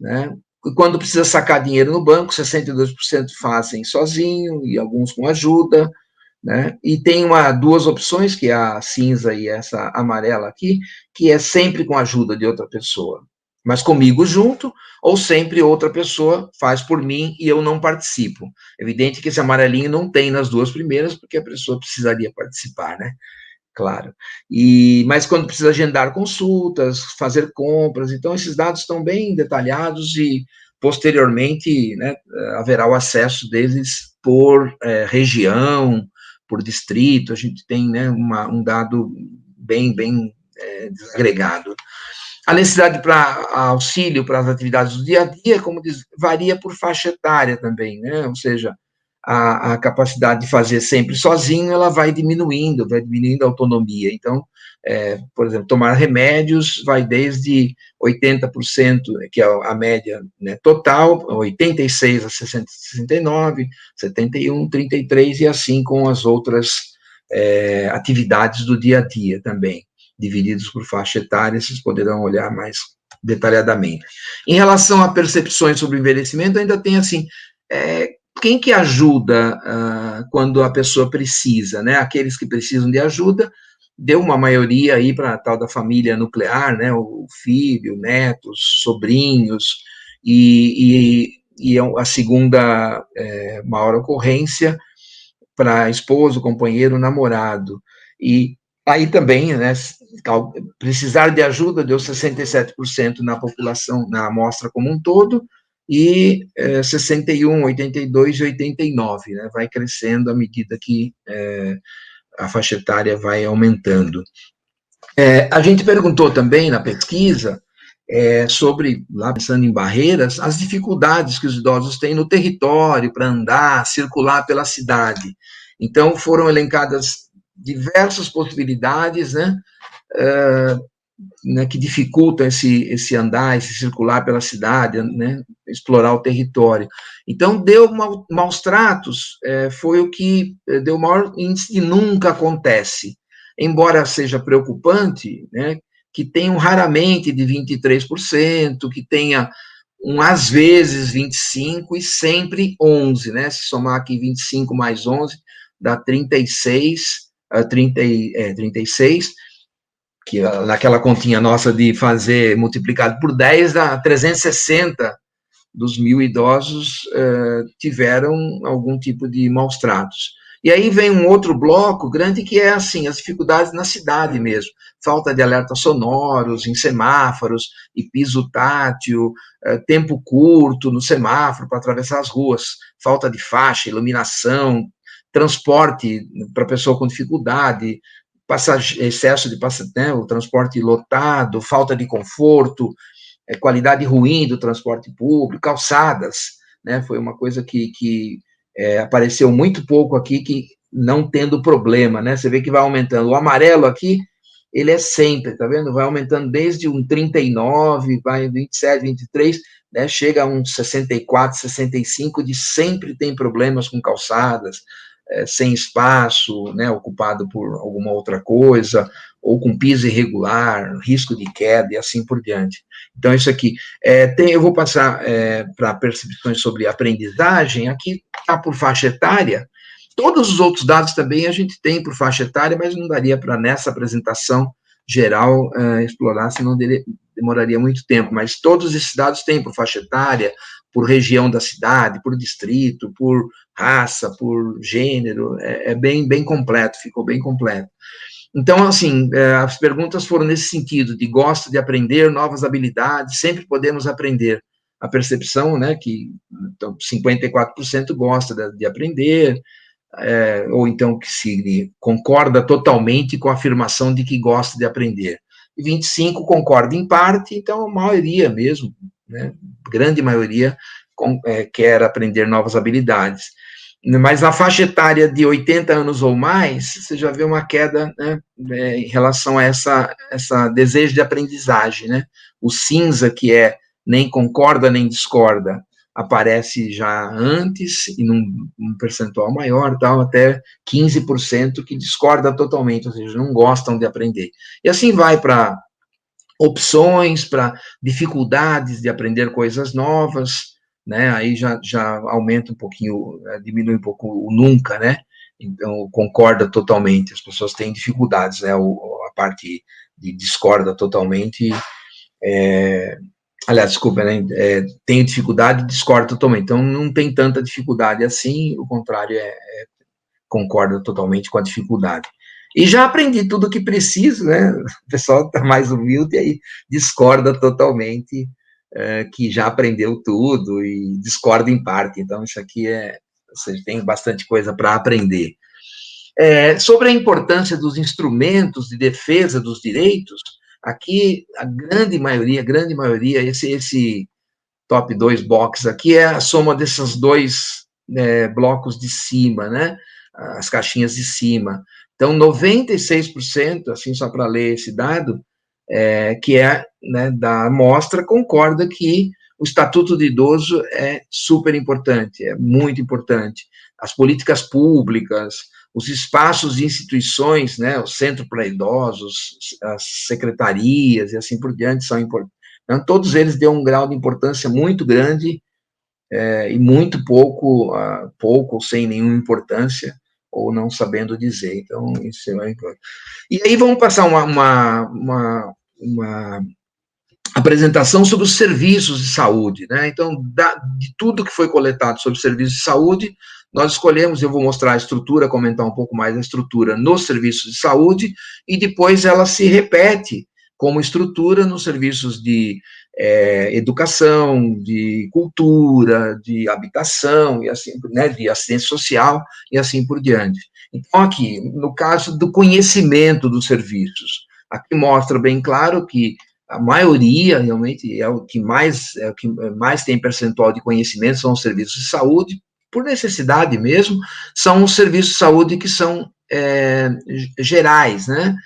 né. Quando precisa sacar dinheiro no banco, 62% fazem sozinho e alguns com ajuda, né? E tem duas opções, que é a cinza e essa amarela aqui, que é sempre com a ajuda de outra pessoa, mas comigo junto, ou sempre outra pessoa faz por mim e eu não participo. Evidente que esse amarelinho não tem nas duas primeiras, porque a pessoa precisaria participar, né? Claro. Mas quando precisa agendar consultas, fazer compras, então esses dados estão bem detalhados e posteriormente, né, haverá o acesso deles por região, por distrito, a gente tem, né, um dado bem desagregado. A necessidade para auxílio para as atividades do dia a dia, como diz, varia por faixa etária também, né, ou seja, a capacidade de fazer sempre sozinho, ela vai diminuindo a autonomia. Então, por exemplo, tomar remédios vai desde 80%, que é a média, né, total, 86 a 69, 71, 33, e assim com as outras atividades do dia a dia também, divididos por faixa etária, vocês poderão olhar mais detalhadamente. Em relação a percepções sobre o envelhecimento, ainda tem assim, quem que ajuda quando a pessoa precisa, né? Aqueles que precisam de ajuda, deu uma maioria aí para a tal da família nuclear, né? O filho, netos, sobrinhos, e e a segunda maior ocorrência para esposo, companheiro, namorado. E aí também, né, precisar de ajuda deu 67% na população, na amostra como um todo, e 61, 82 e 89, né, vai crescendo à medida que a faixa etária vai aumentando. A gente perguntou também na pesquisa sobre, lá pensando em barreiras, as dificuldades que os idosos têm no território para andar, circular pela cidade. Então, foram elencadas diversas possibilidades, né, que dificultam esse andar, esse circular pela cidade, né, explorar o território. Então, deu maus tratos, foi o que deu o maior índice de nunca acontece. Embora seja preocupante, né, que tenham raramente de 23%, que tenha às vezes 25% e sempre 11%, né? Se somar aqui 25 mais 11, dá 36, 36, que naquela continha nossa de fazer multiplicado por 10, dá 360 dos 1.000 idosos tiveram algum tipo de maus tratos. E aí vem um outro bloco grande que é assim, as dificuldades na cidade mesmo, falta de alertas sonoros em semáforos e piso tátil, tempo curto no semáforo para atravessar as ruas, falta de faixa, iluminação, transporte para pessoa com dificuldade, excesso de passatempo, o transporte lotado, falta de conforto, qualidade ruim do transporte público, calçadas, né, foi uma coisa que apareceu muito pouco aqui, que não tendo problema, né, você vê que vai aumentando, o amarelo aqui, ele é sempre, tá vendo, vai aumentando desde um 39, vai 27, 23, né, chega a uns 64, 65, de sempre tem problemas com calçadas, sem espaço, né, ocupado por alguma outra coisa, ou com piso irregular, risco de queda e assim por diante. Então, isso aqui. Eu vou passar para percepções sobre aprendizagem, aqui está por faixa etária. Todos os outros dados também a gente tem por faixa etária, mas não daria para, nessa apresentação geral, explorar, senão demoraria muito tempo. Mas todos esses dados têm por faixa etária, por região da cidade, por distrito, por raça, por gênero, bem completo, ficou bem completo. Então, assim, as perguntas foram nesse sentido, de gosto de aprender novas habilidades, sempre podemos aprender. A percepção, né, que então, 54% gosta de aprender, ou então que se concorda totalmente com a afirmação de que gosta de aprender. E 25% concorda em parte, então a maioria mesmo, né, grande maioria, quer aprender novas habilidades. Mas na faixa etária de 80 anos ou mais, você já vê uma queda, né, em relação a essa desejo de aprendizagem, né? O cinza, que nem concorda nem discorda, aparece já antes, e num percentual maior, tal, até 15% que discorda totalmente, ou seja, não gostam de aprender. E assim vai para opções, para dificuldades de aprender coisas novas, né, aí já aumenta um pouquinho, diminui um pouco o nunca, né, então concorda totalmente, as pessoas têm dificuldades, né, a parte de discorda totalmente, aliás, desculpa, né, tem dificuldade e discorda totalmente, então não tem tanta dificuldade assim, o contrário concorda totalmente com a dificuldade. E já aprendi tudo o que preciso, né, o pessoal está mais humilde e aí discorda totalmente, que já aprendeu tudo e discorda em parte, então isso aqui ou seja, tem bastante coisa para aprender. Sobre a importância dos instrumentos de defesa dos direitos, aqui a grande maioria, esse top 2 box aqui é a soma desses dois blocos de cima, né, as caixinhas de cima. Então, 96%, assim, só para ler esse dado, que né, da amostra, concorda que o Estatuto do Idoso é super importante, é muito importante. As políticas públicas, os espaços de instituições, né, o Centro para Idosos, as secretarias e assim por diante são importantes. Então, todos eles dão um grau de importância muito grande e muito pouco ou sem nenhuma importância, ou não sabendo dizer. Então, isso é importante. E aí vamos passar uma apresentação sobre os serviços de saúde, né? Então, de tudo que foi coletado sobre serviços de saúde, nós escolhemos, eu vou mostrar a estrutura, comentar um pouco mais a estrutura nos serviços de saúde, e depois ela se repete como estrutura nos serviços de educação, de cultura, de habitação, e assim, né, de assistência social, e assim por diante. Então, aqui, no caso do conhecimento dos serviços, aqui mostra bem claro que a maioria, realmente, é o que mais tem percentual de conhecimento, são os serviços de saúde, por necessidade mesmo, são os serviços de saúde que são gerais, né?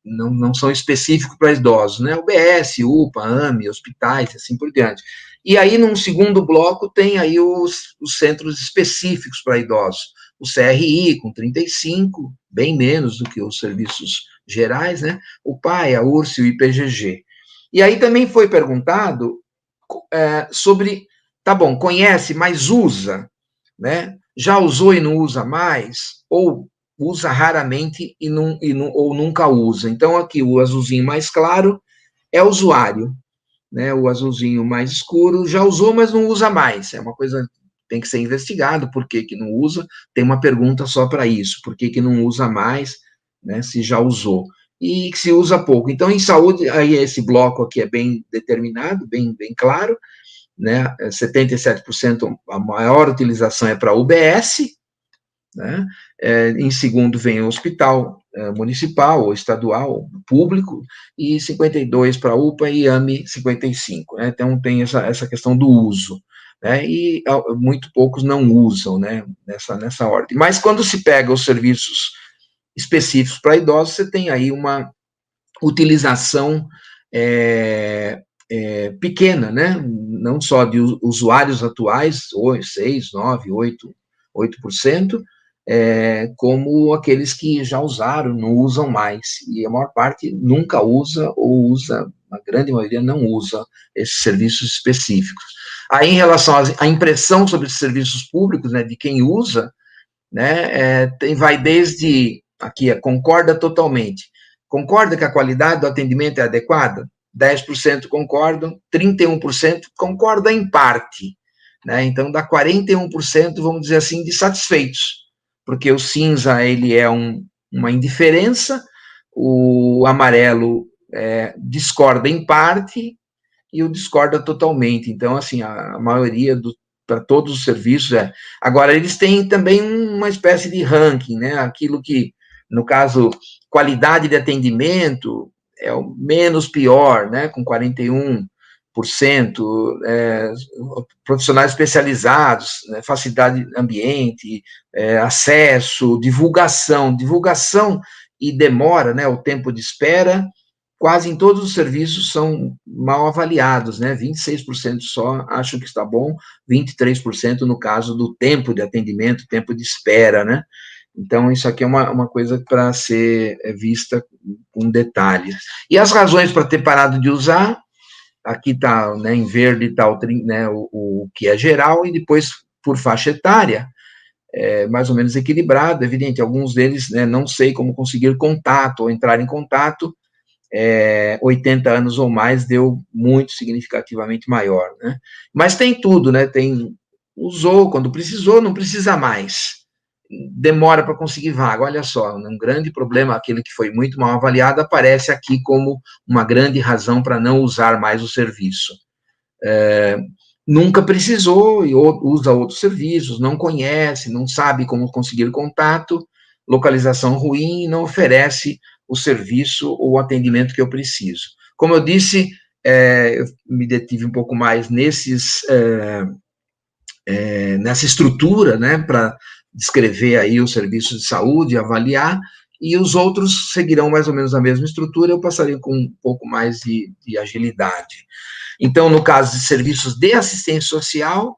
Não são específicos para idosos, né? UBS, UPA, AME, hospitais, assim por diante. E aí, num segundo bloco, tem aí os centros específicos para idosos, o CRI, com 35, bem menos do que os serviços gerais, né? O PAI, a URSS e o IPGG. E aí também foi perguntado sobre, tá bom, conhece, mas usa, né? Já usou e não usa mais, ou usa raramente ou nunca usa. Então, aqui, o azulzinho mais claro é o usuário, né? O azulzinho mais escuro já usou, mas não usa mais. É uma coisa que tem que ser investigado, por que não usa, tem uma pergunta só para isso, por que não usa mais, né, se já usou, e se usa pouco. Então, em saúde, aí esse bloco aqui é bem determinado, bem claro, né, 77% a maior utilização é para UBS, né, em segundo vem o hospital municipal ou estadual, público, e 52% para UPA e AME 55%, né, então tem essa questão do uso, né, e muito poucos não usam, né, nessa ordem. Mas quando se pega os serviços específicos para idosos, você tem aí uma utilização pequena, né? Não só de usuários atuais, 6, 9, 8%, como aqueles que já usaram, não usam mais, e a maior parte nunca usa, ou usa, a grande maioria não usa esses serviços específicos. Aí, em relação à impressão sobre os serviços públicos, né, de quem usa, né, vai desde, aqui, concorda totalmente. Concorda que a qualidade do atendimento é adequada? 10% concordam, 31% concordam em parte, né, então dá 41%, vamos dizer assim, de satisfeitos, porque o cinza, ele é uma indiferença, o amarelo discorda em parte, e o discorda totalmente, então, assim, a maioria para todos os serviços Agora, eles têm também uma espécie de ranking, né, aquilo que, no caso, qualidade de atendimento é o menos pior, né, com 41%, profissionais especializados, né, facilidade de ambiente, acesso, divulgação e demora, né, o tempo de espera, quase em todos os serviços são mal avaliados, né, 26% só acham que está bom, 23% no caso do tempo de atendimento, tempo de espera, né. Então, isso aqui é uma coisa para ser vista com detalhes. E as razões para ter parado de usar, aqui está, né, em verde está o que é geral, e depois, por faixa etária, mais ou menos equilibrado, evidente, alguns deles, né, não sei como conseguir contato, ou entrar em contato, 80 anos ou mais deu muito significativamente maior, né? Mas tem tudo, né? Usou quando precisou, não precisa mais. Demora para conseguir vaga, olha só, um grande problema, aquele que foi muito mal avaliado, aparece aqui como uma grande razão para não usar mais o serviço. Nunca precisou, e usa outros serviços, não conhece, não sabe como conseguir contato, localização ruim, não oferece o serviço ou o atendimento que eu preciso. Como eu disse, eu me detive um pouco mais nessa estrutura, né, para descrever aí os serviços de saúde, avaliar, e os outros seguirão mais ou menos a mesma estrutura, eu passaria com um pouco mais de agilidade. Então, no caso de serviços de assistência social,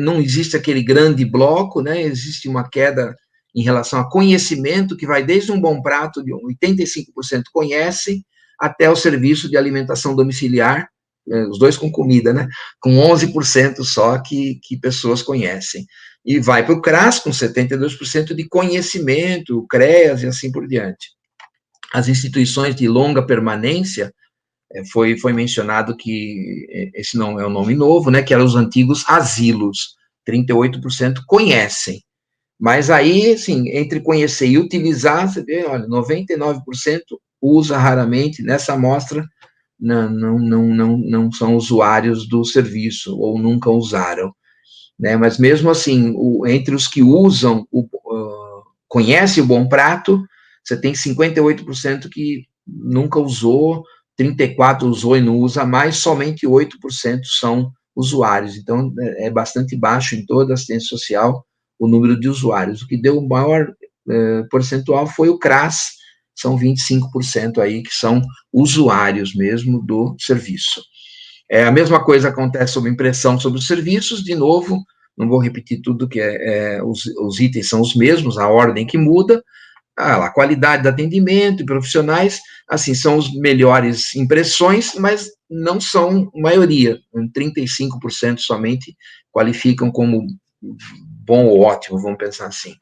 não existe aquele grande bloco, né, existe uma queda em relação a conhecimento, que vai desde um bom prato, de 85% conhecem, até o serviço de alimentação domiciliar, os dois com comida, né, com 11% só que pessoas conhecem. E vai para o CRAS, com 72% de conhecimento, o CREAS e assim por diante. As instituições de longa permanência, foi mencionado que esse não é um nome novo, né, que eram os antigos asilos, 38% conhecem. Mas aí, assim, entre conhecer e utilizar, você vê, olha, 99% usa raramente, nessa amostra, não são usuários do serviço, ou nunca usaram, né? Mas mesmo assim, entre os que usam, conhece o Bom Prato, você tem 58% que nunca usou, 34% usou e não usa mais, somente 8% são usuários. Então, é bastante baixo em toda a assistência social o número de usuários. O que deu o maior percentual foi o CRAS, são 25% aí que são usuários mesmo do serviço. A mesma coisa acontece sobre impressão sobre os serviços, de novo, não vou repetir tudo, que os itens são os mesmos, a ordem que muda, a qualidade do atendimento e profissionais, assim, são os melhores impressões, mas não são maioria, 35% somente qualificam como bom ou ótimo, vamos pensar assim,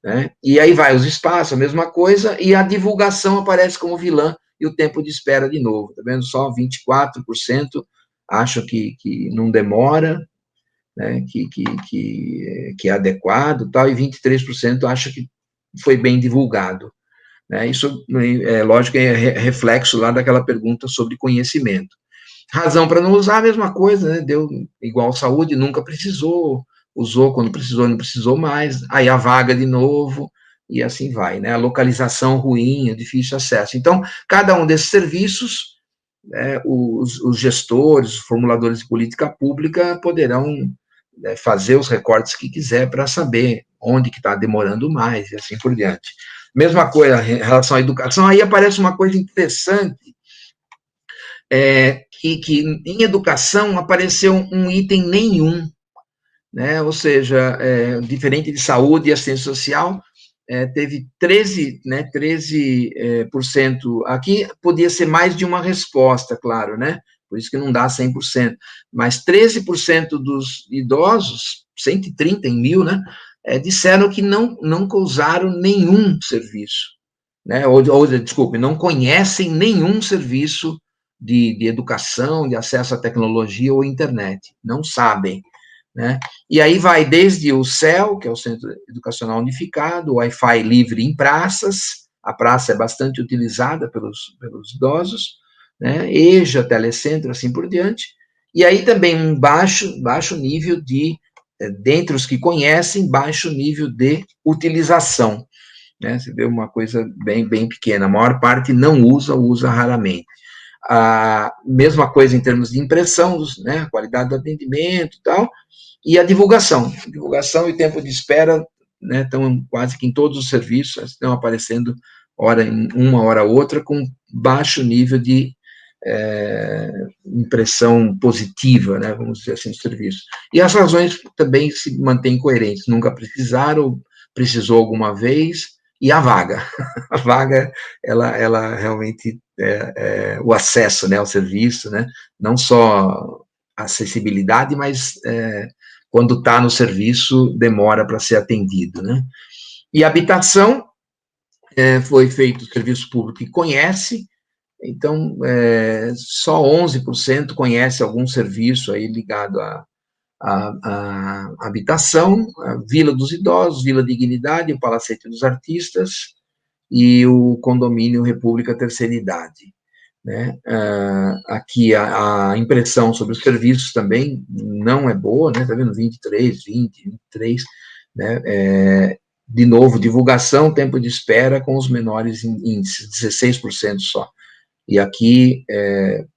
né? E aí vai os espaços, a mesma coisa, e a divulgação aparece como vilã, e o tempo de espera de novo, tá vendo? Só 24% acham que não demora, né, que é adequado, tal, e 23% acham que foi bem divulgado, né? Isso, lógico, é reflexo lá daquela pergunta sobre conhecimento. Razão para não usar, a mesma coisa, né? Deu igual saúde, nunca precisou, usou quando precisou, não precisou mais, aí a vaga de novo, e assim vai, né? A localização ruim, difícil acesso. Então, cada um desses serviços, os gestores, os formuladores de política pública poderão fazer os recortes que quiser para saber onde que está demorando mais, e assim por diante. Mesma coisa em relação à educação, aí aparece uma coisa interessante, que em educação apareceu um item nenhum, né? Ou seja, diferente de saúde e assistência social, teve 13%, aqui podia ser mais de uma resposta, claro, né? Por isso que não dá 100%, mas 13% dos idosos, 130 em 1.000, né? Disseram que nunca usaram nenhum serviço, né? Desculpe, não conhecem nenhum serviço de educação, de acesso à tecnologia ou internet, não sabem, né? E aí vai desde o CEL, que é o Centro Educacional Unificado, o Wi-Fi livre em praças, a praça é bastante utilizada pelos idosos, né? EJA, Telecentro, assim por diante, e aí também um baixo nível dentre os que conhecem, baixo nível de utilização, né? Você vê uma coisa bem pequena, a maior parte não usa raramente. A mesma coisa em termos de impressão, né? A qualidade do atendimento e tal, e a divulgação e tempo de espera, né, estão quase que em todos os serviços, estão aparecendo uma hora outra, com baixo nível de impressão positiva, né, vamos dizer assim, do serviço. E as razões também se mantêm coerentes, nunca precisaram, precisou alguma vez, e a vaga. A vaga, ela realmente o acesso, né, ao serviço, né, não só acessibilidade, mas quando está no serviço, demora para ser atendido, né? E habitação, foi feito o serviço público que conhece, então, só 11% conhece algum serviço aí ligado à habitação, a Vila dos Idosos, Vila Dignidade, o Palacete dos Artistas e o condomínio República Terceira Idade, né? Aqui a impressão sobre os serviços também não é boa, né? Tá vendo? 23, 20, 23, né? De novo, divulgação, tempo de espera com os menores índices, 16% só. E aqui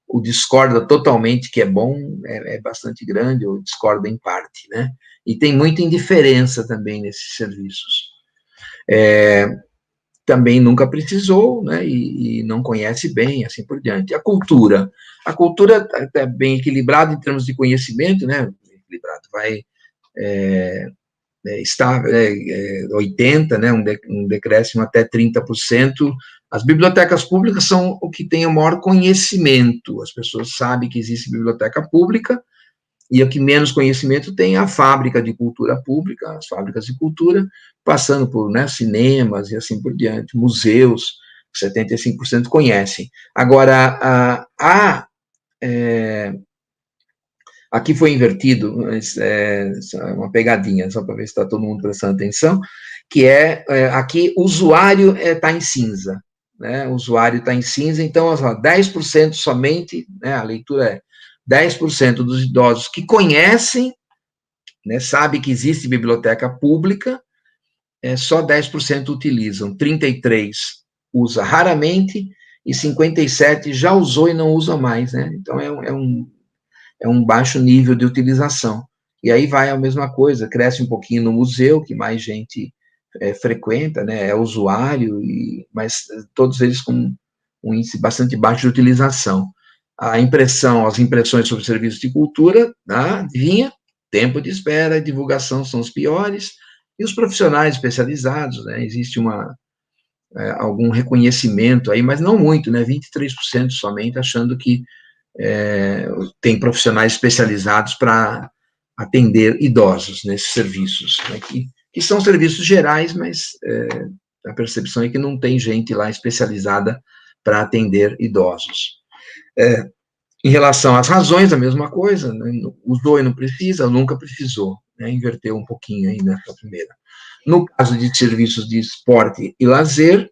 o discorda totalmente, que é bom, é bastante grande, ou discorda em parte, né? E tem muita indiferença também nesses serviços. Também nunca precisou, né, e não conhece bem, assim por diante. A cultura está bem equilibrada em termos de conhecimento, né, equilibrado, vai está 80%, né, um decréscimo até 30%. As bibliotecas públicas são o que tem o maior conhecimento, as pessoas sabem que existe biblioteca pública, e o que menos conhecimento tem a fábrica de cultura pública, as fábricas de cultura, passando por, né, cinemas e assim por diante, museus, 75% conhecem. Agora, aqui foi invertido, mas uma pegadinha, só para ver se está todo mundo prestando atenção, que aqui o usuário está em cinza, né? O usuário está em cinza, então, 10% somente, né? A leitura é 10% dos idosos que conhecem, né, sabe que existe biblioteca pública, só 10% utilizam, 33% usa raramente, e 57% já usou e não usa mais, né? Então, é um baixo nível de utilização. E aí vai a mesma coisa, cresce um pouquinho no museu, que mais gente frequenta, né, é usuário, mas todos eles com um índice bastante baixo de utilização. As impressões sobre serviços de cultura, adivinha? Tempo de espera e divulgação são os piores, e os profissionais especializados, né, existe algum reconhecimento aí, mas não muito, né, 23% somente, achando que tem profissionais especializados para atender idosos nesses serviços, né, que são serviços gerais, mas a percepção é que não tem gente lá especializada para atender idosos. Em relação às razões, a mesma coisa, né, usou e não precisa, nunca precisou, né, inverteu um pouquinho aí nessa primeira. No caso de serviços de esporte e lazer,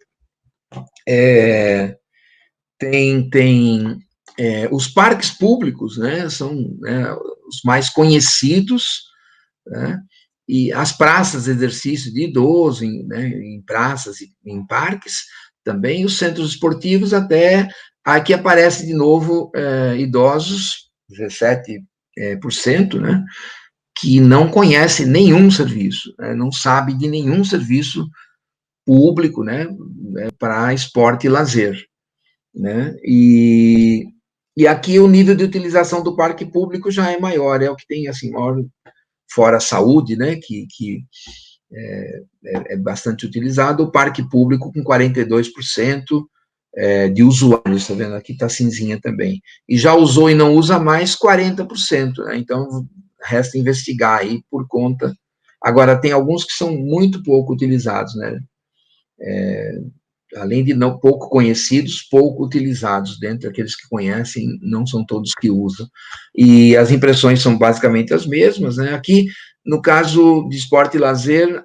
tem os parques públicos, né, são, né, os mais conhecidos, né, e as praças de exercício de idoso, em praças e em parques, também os centros esportivos, até aqui aparece de novo idosos, 17%, né, que não conhece nenhum serviço, né, não sabe de nenhum serviço público, né, para esporte e lazer, né, e aqui o nível de utilização do parque público já é maior, é o que tem, assim, maior, fora a saúde, né, que é bastante utilizado, o parque público com 42% de usuários, tá vendo? Aqui tá cinzinha também. E já usou e não usa mais 40%, né? Então, resta investigar aí por conta. Agora, tem alguns que são muito pouco utilizados, né? Além de não pouco conhecidos, pouco utilizados. Dentre aqueles que conhecem, não são todos que usam. E as impressões são basicamente as mesmas, né? Aqui, no caso de esporte e lazer,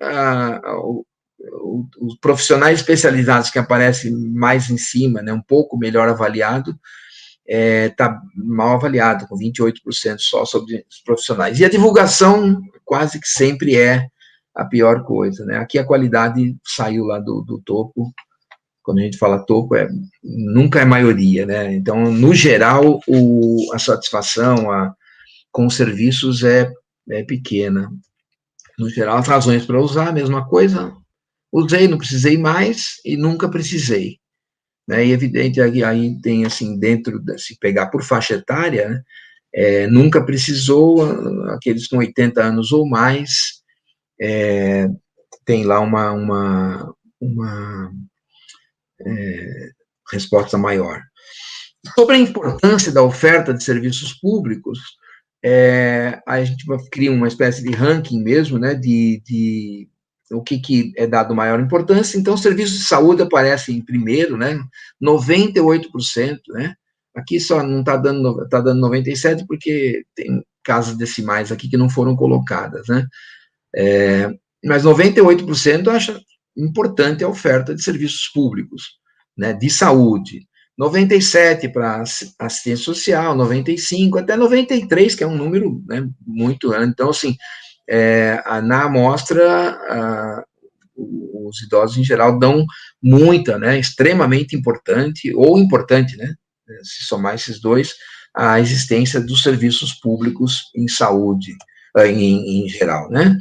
os profissionais especializados que aparecem mais em cima, né, um pouco melhor avaliado, está mal avaliado, com 28% só sobre os profissionais. E a divulgação quase que sempre é a pior coisa, né? Aqui a qualidade saiu lá do topo. Quando a gente fala topo, nunca é maioria, né? Então, no geral, a satisfação com os serviços é pequena. No geral, as razões para usar, a mesma coisa, usei, não precisei mais e nunca precisei. Né? E evidente, aí tem, assim, dentro, se pegar por faixa etária, né? Nunca precisou, aqueles com 80 anos ou mais, tem lá uma resposta maior. Sobre a importância da oferta de serviços públicos, a gente cria uma espécie de ranking mesmo, né, de o que é dado maior importância. Então, o serviço de saúde aparece em primeiro, né, 98%, né, aqui só não está dando 97% porque tem casas decimais aqui que não foram colocadas, né, mas 98% acha importante a oferta de serviços públicos, né, de saúde. 97% para assistência social, 95%, até 93%, que é um número, né, muito grande. Então, assim, na amostra, os idosos, em geral, dão muita, né, extremamente importante, ou importante, né, se somar esses dois, a existência dos serviços públicos em saúde, em geral, né.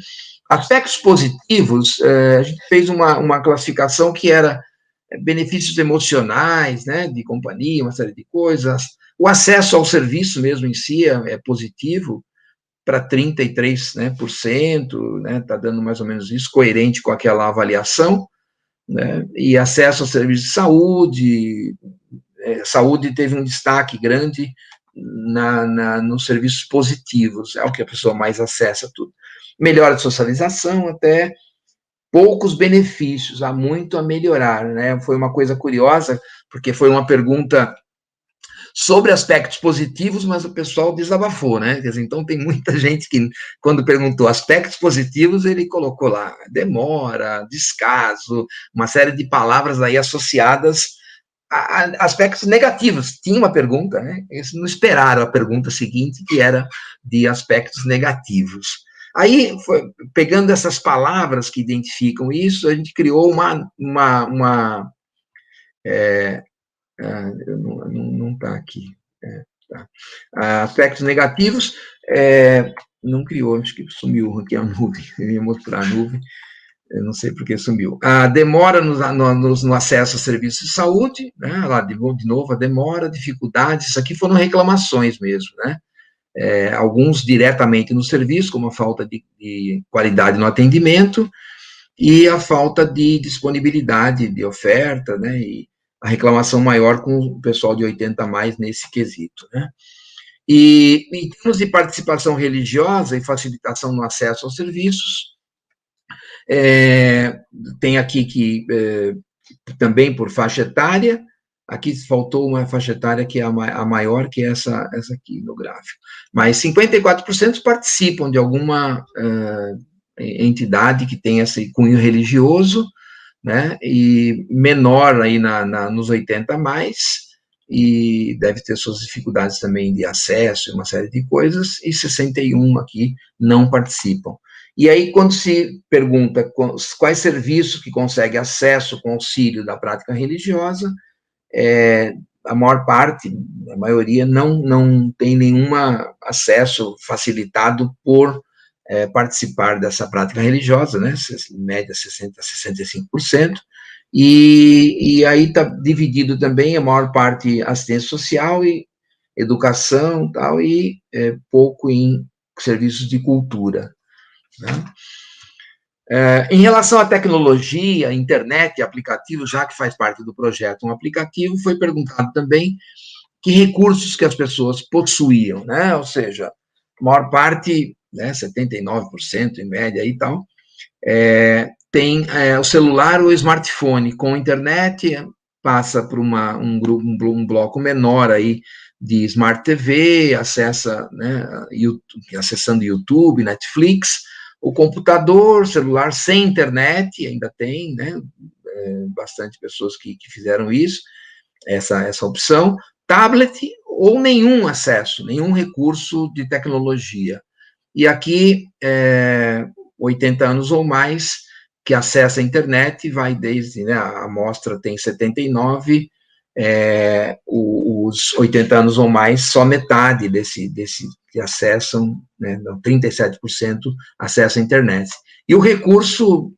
Aspectos positivos, a gente fez uma classificação que era benefícios emocionais, né, de companhia, uma série de coisas. O acesso ao serviço mesmo em si é positivo, para 33%, né, está dando mais ou menos isso, coerente com aquela avaliação, né, e acesso ao serviço de saúde, saúde teve um destaque grande nos serviços positivos, é o que a pessoa mais acessa tudo. Melhora de socialização até, poucos benefícios, há muito a melhorar, né? Foi uma coisa curiosa, porque foi uma pergunta sobre aspectos positivos, mas o pessoal desabafou, né? Quer dizer, então tem muita gente que, quando perguntou aspectos positivos, ele colocou lá demora, descaso, uma série de palavras aí associadas a aspectos negativos. Tinha uma pergunta, né? Eles não esperaram a pergunta seguinte, que era de aspectos negativos. Aí, pegando essas palavras que identificam isso, a gente criou não está aqui. Tá. Aspectos negativos, não criou, acho que sumiu aqui a nuvem, eu ia mostrar a nuvem, eu não sei por que sumiu. A demora no acesso a serviços de saúde, né, lá de novo, a demora, dificuldades, isso aqui foram reclamações mesmo, né, alguns diretamente no serviço, como a falta de qualidade no atendimento, e a falta de disponibilidade de oferta, né, e a reclamação maior com o pessoal de 80 a mais nesse quesito, né. E em termos de participação religiosa e facilitação no acesso aos serviços, tem aqui que também por faixa etária, aqui faltou uma faixa etária que é a maior, que é essa aqui no gráfico, mas 54% participam de alguma entidade que tem esse cunho religioso, né, e menor aí nos 80 a mais, e deve ter suas dificuldades também de acesso e uma série de coisas, e 61 aqui não participam. E aí, quando se pergunta quais serviços que consegue acesso com auxílio da prática religiosa, a maior parte, a maioria, não tem nenhum acesso facilitado por participar dessa prática religiosa, né, em média 60% a 65%, e aí está dividido também, a maior parte assistência social e educação, tal, e pouco em serviços de cultura, né. Em relação à tecnologia, internet, aplicativo, já que faz parte do projeto um aplicativo, foi perguntado também que recursos que as pessoas possuíam, né, ou seja, a maior parte, né, 79% em média e tal, tem o celular ou o smartphone com internet, passa por um bloco menor aí de Smart TV, acessa, né, acessando YouTube, Netflix, o computador, celular sem internet, ainda tem, né, bastante pessoas que fizeram isso, essa opção, tablet ou nenhum acesso, nenhum recurso de tecnologia. E aqui, 80 anos ou mais, que acessa a internet, vai desde, né, a amostra tem 79, os 80 anos ou mais, só metade desse que acessam, né, 37% acessam a internet. E o recurso,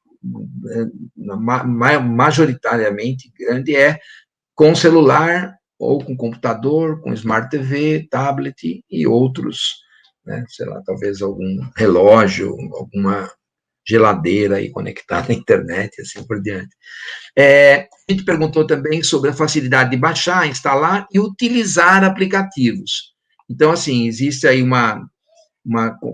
majoritariamente grande, é com celular, ou com computador, com Smart TV, tablet e outros, né, sei lá, talvez algum relógio, alguma geladeira aí conectada à internet, assim por diante. A gente perguntou também sobre a facilidade de baixar, instalar e utilizar aplicativos. Então, assim, existe aí uma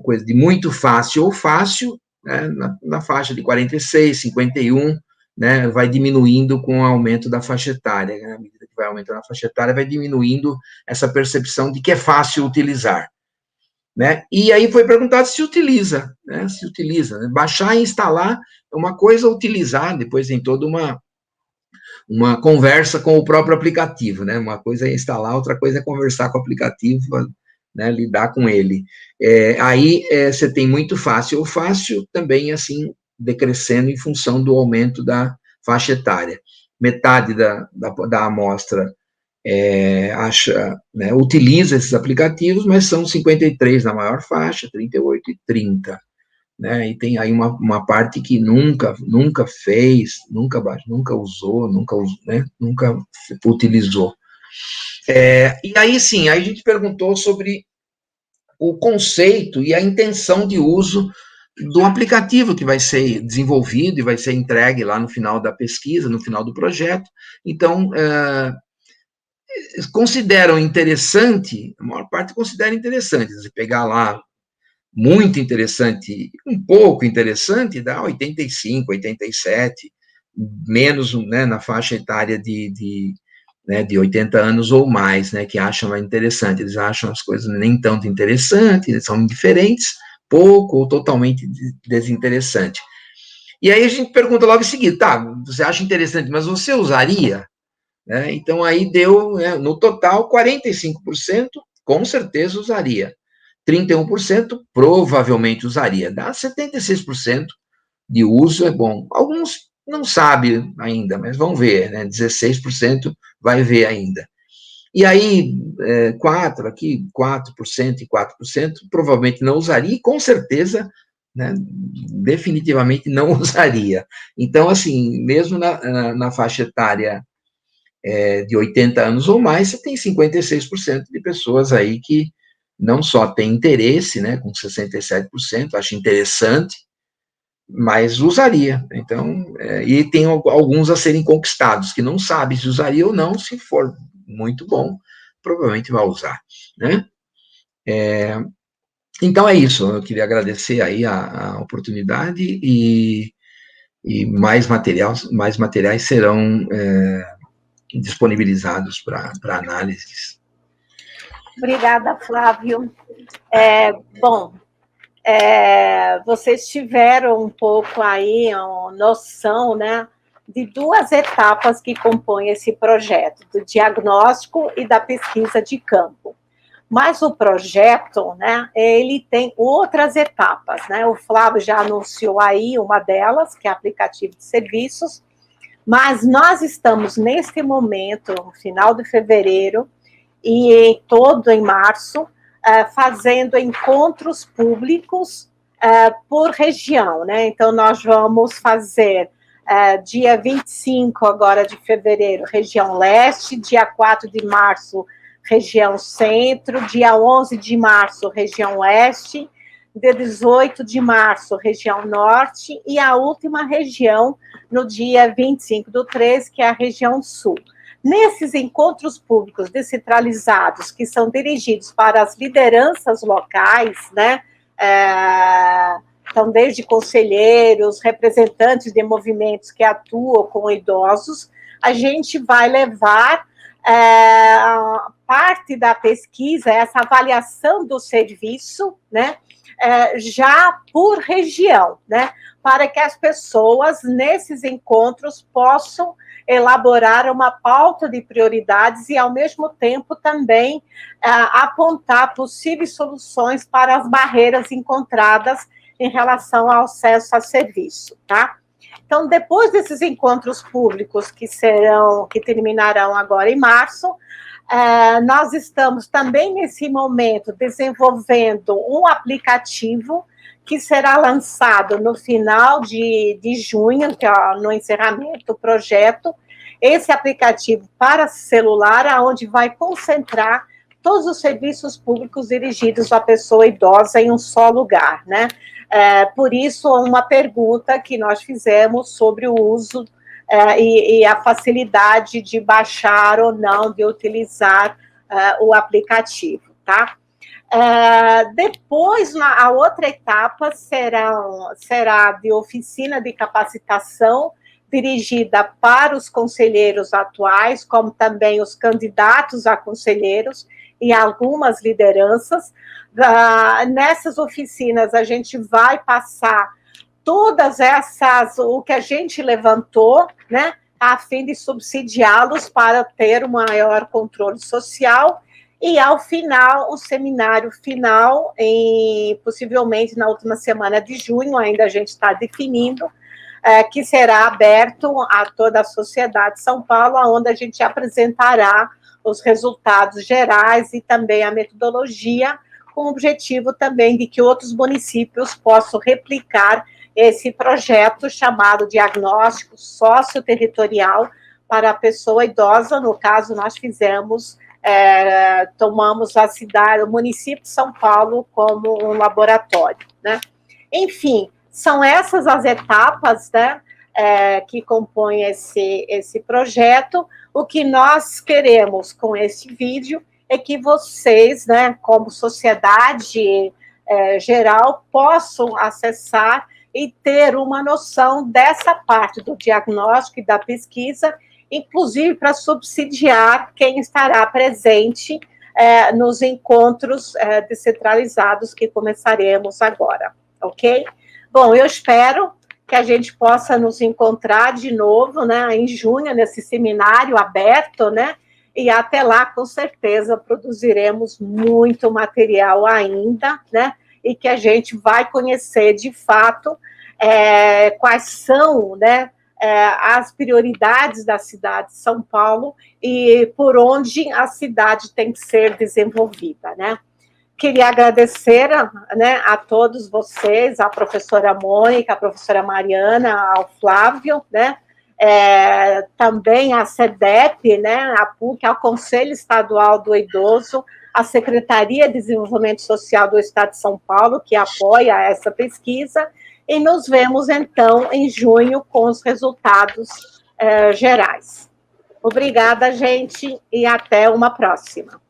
coisa de muito fácil ou fácil, né, na faixa de 46, 51, né, vai diminuindo com o aumento da faixa etária, né, à medida que vai aumentando a faixa etária, vai diminuindo essa percepção de que é fácil utilizar, né, e aí foi perguntado se utiliza, né, né? Baixar e instalar é uma coisa, utilizar, depois tem toda uma conversa com o próprio aplicativo, né, uma coisa é instalar, outra coisa é conversar com o aplicativo, né, lidar com ele. Aí você tem muito fácil ou fácil, também assim, decrescendo em função do aumento da faixa etária. Metade da amostra né, utiliza esses aplicativos, mas são 53 na maior faixa, 38 e 30. Né, e tem aí uma parte que nunca fez, nunca usou, né, nunca utilizou. E aí, sim, aí a gente perguntou sobre o conceito e a intenção de uso do aplicativo que vai ser desenvolvido e vai ser entregue lá no final da pesquisa, no final do projeto. Então, consideram interessante, a maior parte considera interessante, você pegar lá muito interessante, um pouco interessante, dá 85, 87, menos, né, na faixa etária de 80 anos ou mais, né, que acham interessante, eles acham as coisas nem tanto interessantes, são indiferentes, pouco ou totalmente desinteressante. E aí a gente pergunta logo em seguida, tá, você acha interessante, mas você usaria? Né? Então aí deu, né, no total, 45% com certeza usaria. 31% provavelmente usaria. Dá 76% de uso, é bom. Alguns não sabem ainda, mas vão ver, né? 16% vai ver ainda. E aí, 4% e 4% provavelmente não usaria, e com certeza, né, definitivamente não usaria. Então, assim, mesmo na faixa etária de 80 anos ou mais, você tem 56% de pessoas aí que não só tem interesse, né, com 67%, acha interessante, mas usaria. Então, e tem alguns a serem conquistados, que não sabem se usaria ou não, se for muito bom, provavelmente vai usar, né? Então é isso, eu queria agradecer aí a oportunidade e mais materiais serão disponibilizados para análises. Obrigada, Flávio. Bom, vocês tiveram um pouco aí a noção, né, de duas etapas que compõem esse projeto, do diagnóstico e da pesquisa de campo. Mas o projeto, né, ele tem outras etapas, né? O Flávio já anunciou aí uma delas, que é aplicativo de serviços, mas nós estamos neste momento, no final de fevereiro, e todo em março, fazendo encontros públicos por região, né? Então, nós vamos fazer dia 25 agora de fevereiro, região leste, dia 4 de março, região centro, dia 11 de março, região oeste, dia 18 de março, região norte, e a última região no dia 25/3, que é a região sul. Nesses encontros públicos descentralizados, que são dirigidos para as lideranças locais, né, então, desde conselheiros, representantes de movimentos que atuam com idosos, a gente vai levar parte da pesquisa, essa avaliação do serviço, né, já por região, né, para que as pessoas, nesses encontros, possam elaborar uma pauta de prioridades e, ao mesmo tempo, também apontar possíveis soluções para as barreiras encontradas em relação ao acesso a serviço, tá? Então, depois desses encontros públicos que terminarão agora em março, nós estamos também, nesse momento, desenvolvendo um aplicativo que será lançado no final de junho, que é no encerramento do projeto, esse aplicativo para celular, onde vai concentrar todos os serviços públicos dirigidos à pessoa idosa em um só lugar, né? Por isso, uma pergunta que nós fizemos sobre o uso e a facilidade de baixar ou não, de utilizar o aplicativo, tá? Depois, a outra etapa será de oficina de capacitação, dirigida para os conselheiros atuais, como também os candidatos a conselheiros e algumas lideranças. Nessas oficinas, a gente vai passar todas o que a gente levantou, né, a fim de subsidiá-los para ter um maior controle social. E, ao final, o seminário final, possivelmente na última semana de junho, ainda a gente está definindo, que será aberto a toda a sociedade de São Paulo, onde a gente apresentará os resultados gerais e também a metodologia, com o objetivo também de que outros municípios possam replicar esse projeto chamado Diagnóstico Socioterritorial para a Pessoa Idosa. No caso, nós tomamos a cidade, o município de São Paulo como um laboratório, né? Enfim, são essas as etapas, né, que compõem esse projeto. O que nós queremos com esse vídeo é que vocês, né, como sociedade geral possam acessar e ter uma noção dessa parte do diagnóstico e da pesquisa, inclusive para subsidiar quem estará presente nos encontros descentralizados que começaremos agora, ok? Bom, eu espero que a gente possa nos encontrar de novo, né, em junho, nesse seminário aberto, né, e até lá, com certeza, produziremos muito material ainda, né, e que a gente vai conhecer, de fato, quais são, né, as prioridades da cidade de São Paulo e por onde a cidade tem que ser desenvolvida, né. Queria agradecer, né, a todos vocês, a professora Mônica, a professora Mariana, ao Flávio, né, também a SEDEP, né, a PUC, ao Conselho Estadual do Idoso, a Secretaria de Desenvolvimento Social do Estado de São Paulo, que apoia essa pesquisa, e nos vemos, então, em junho, com os resultados gerais. Obrigada, gente, e até uma próxima.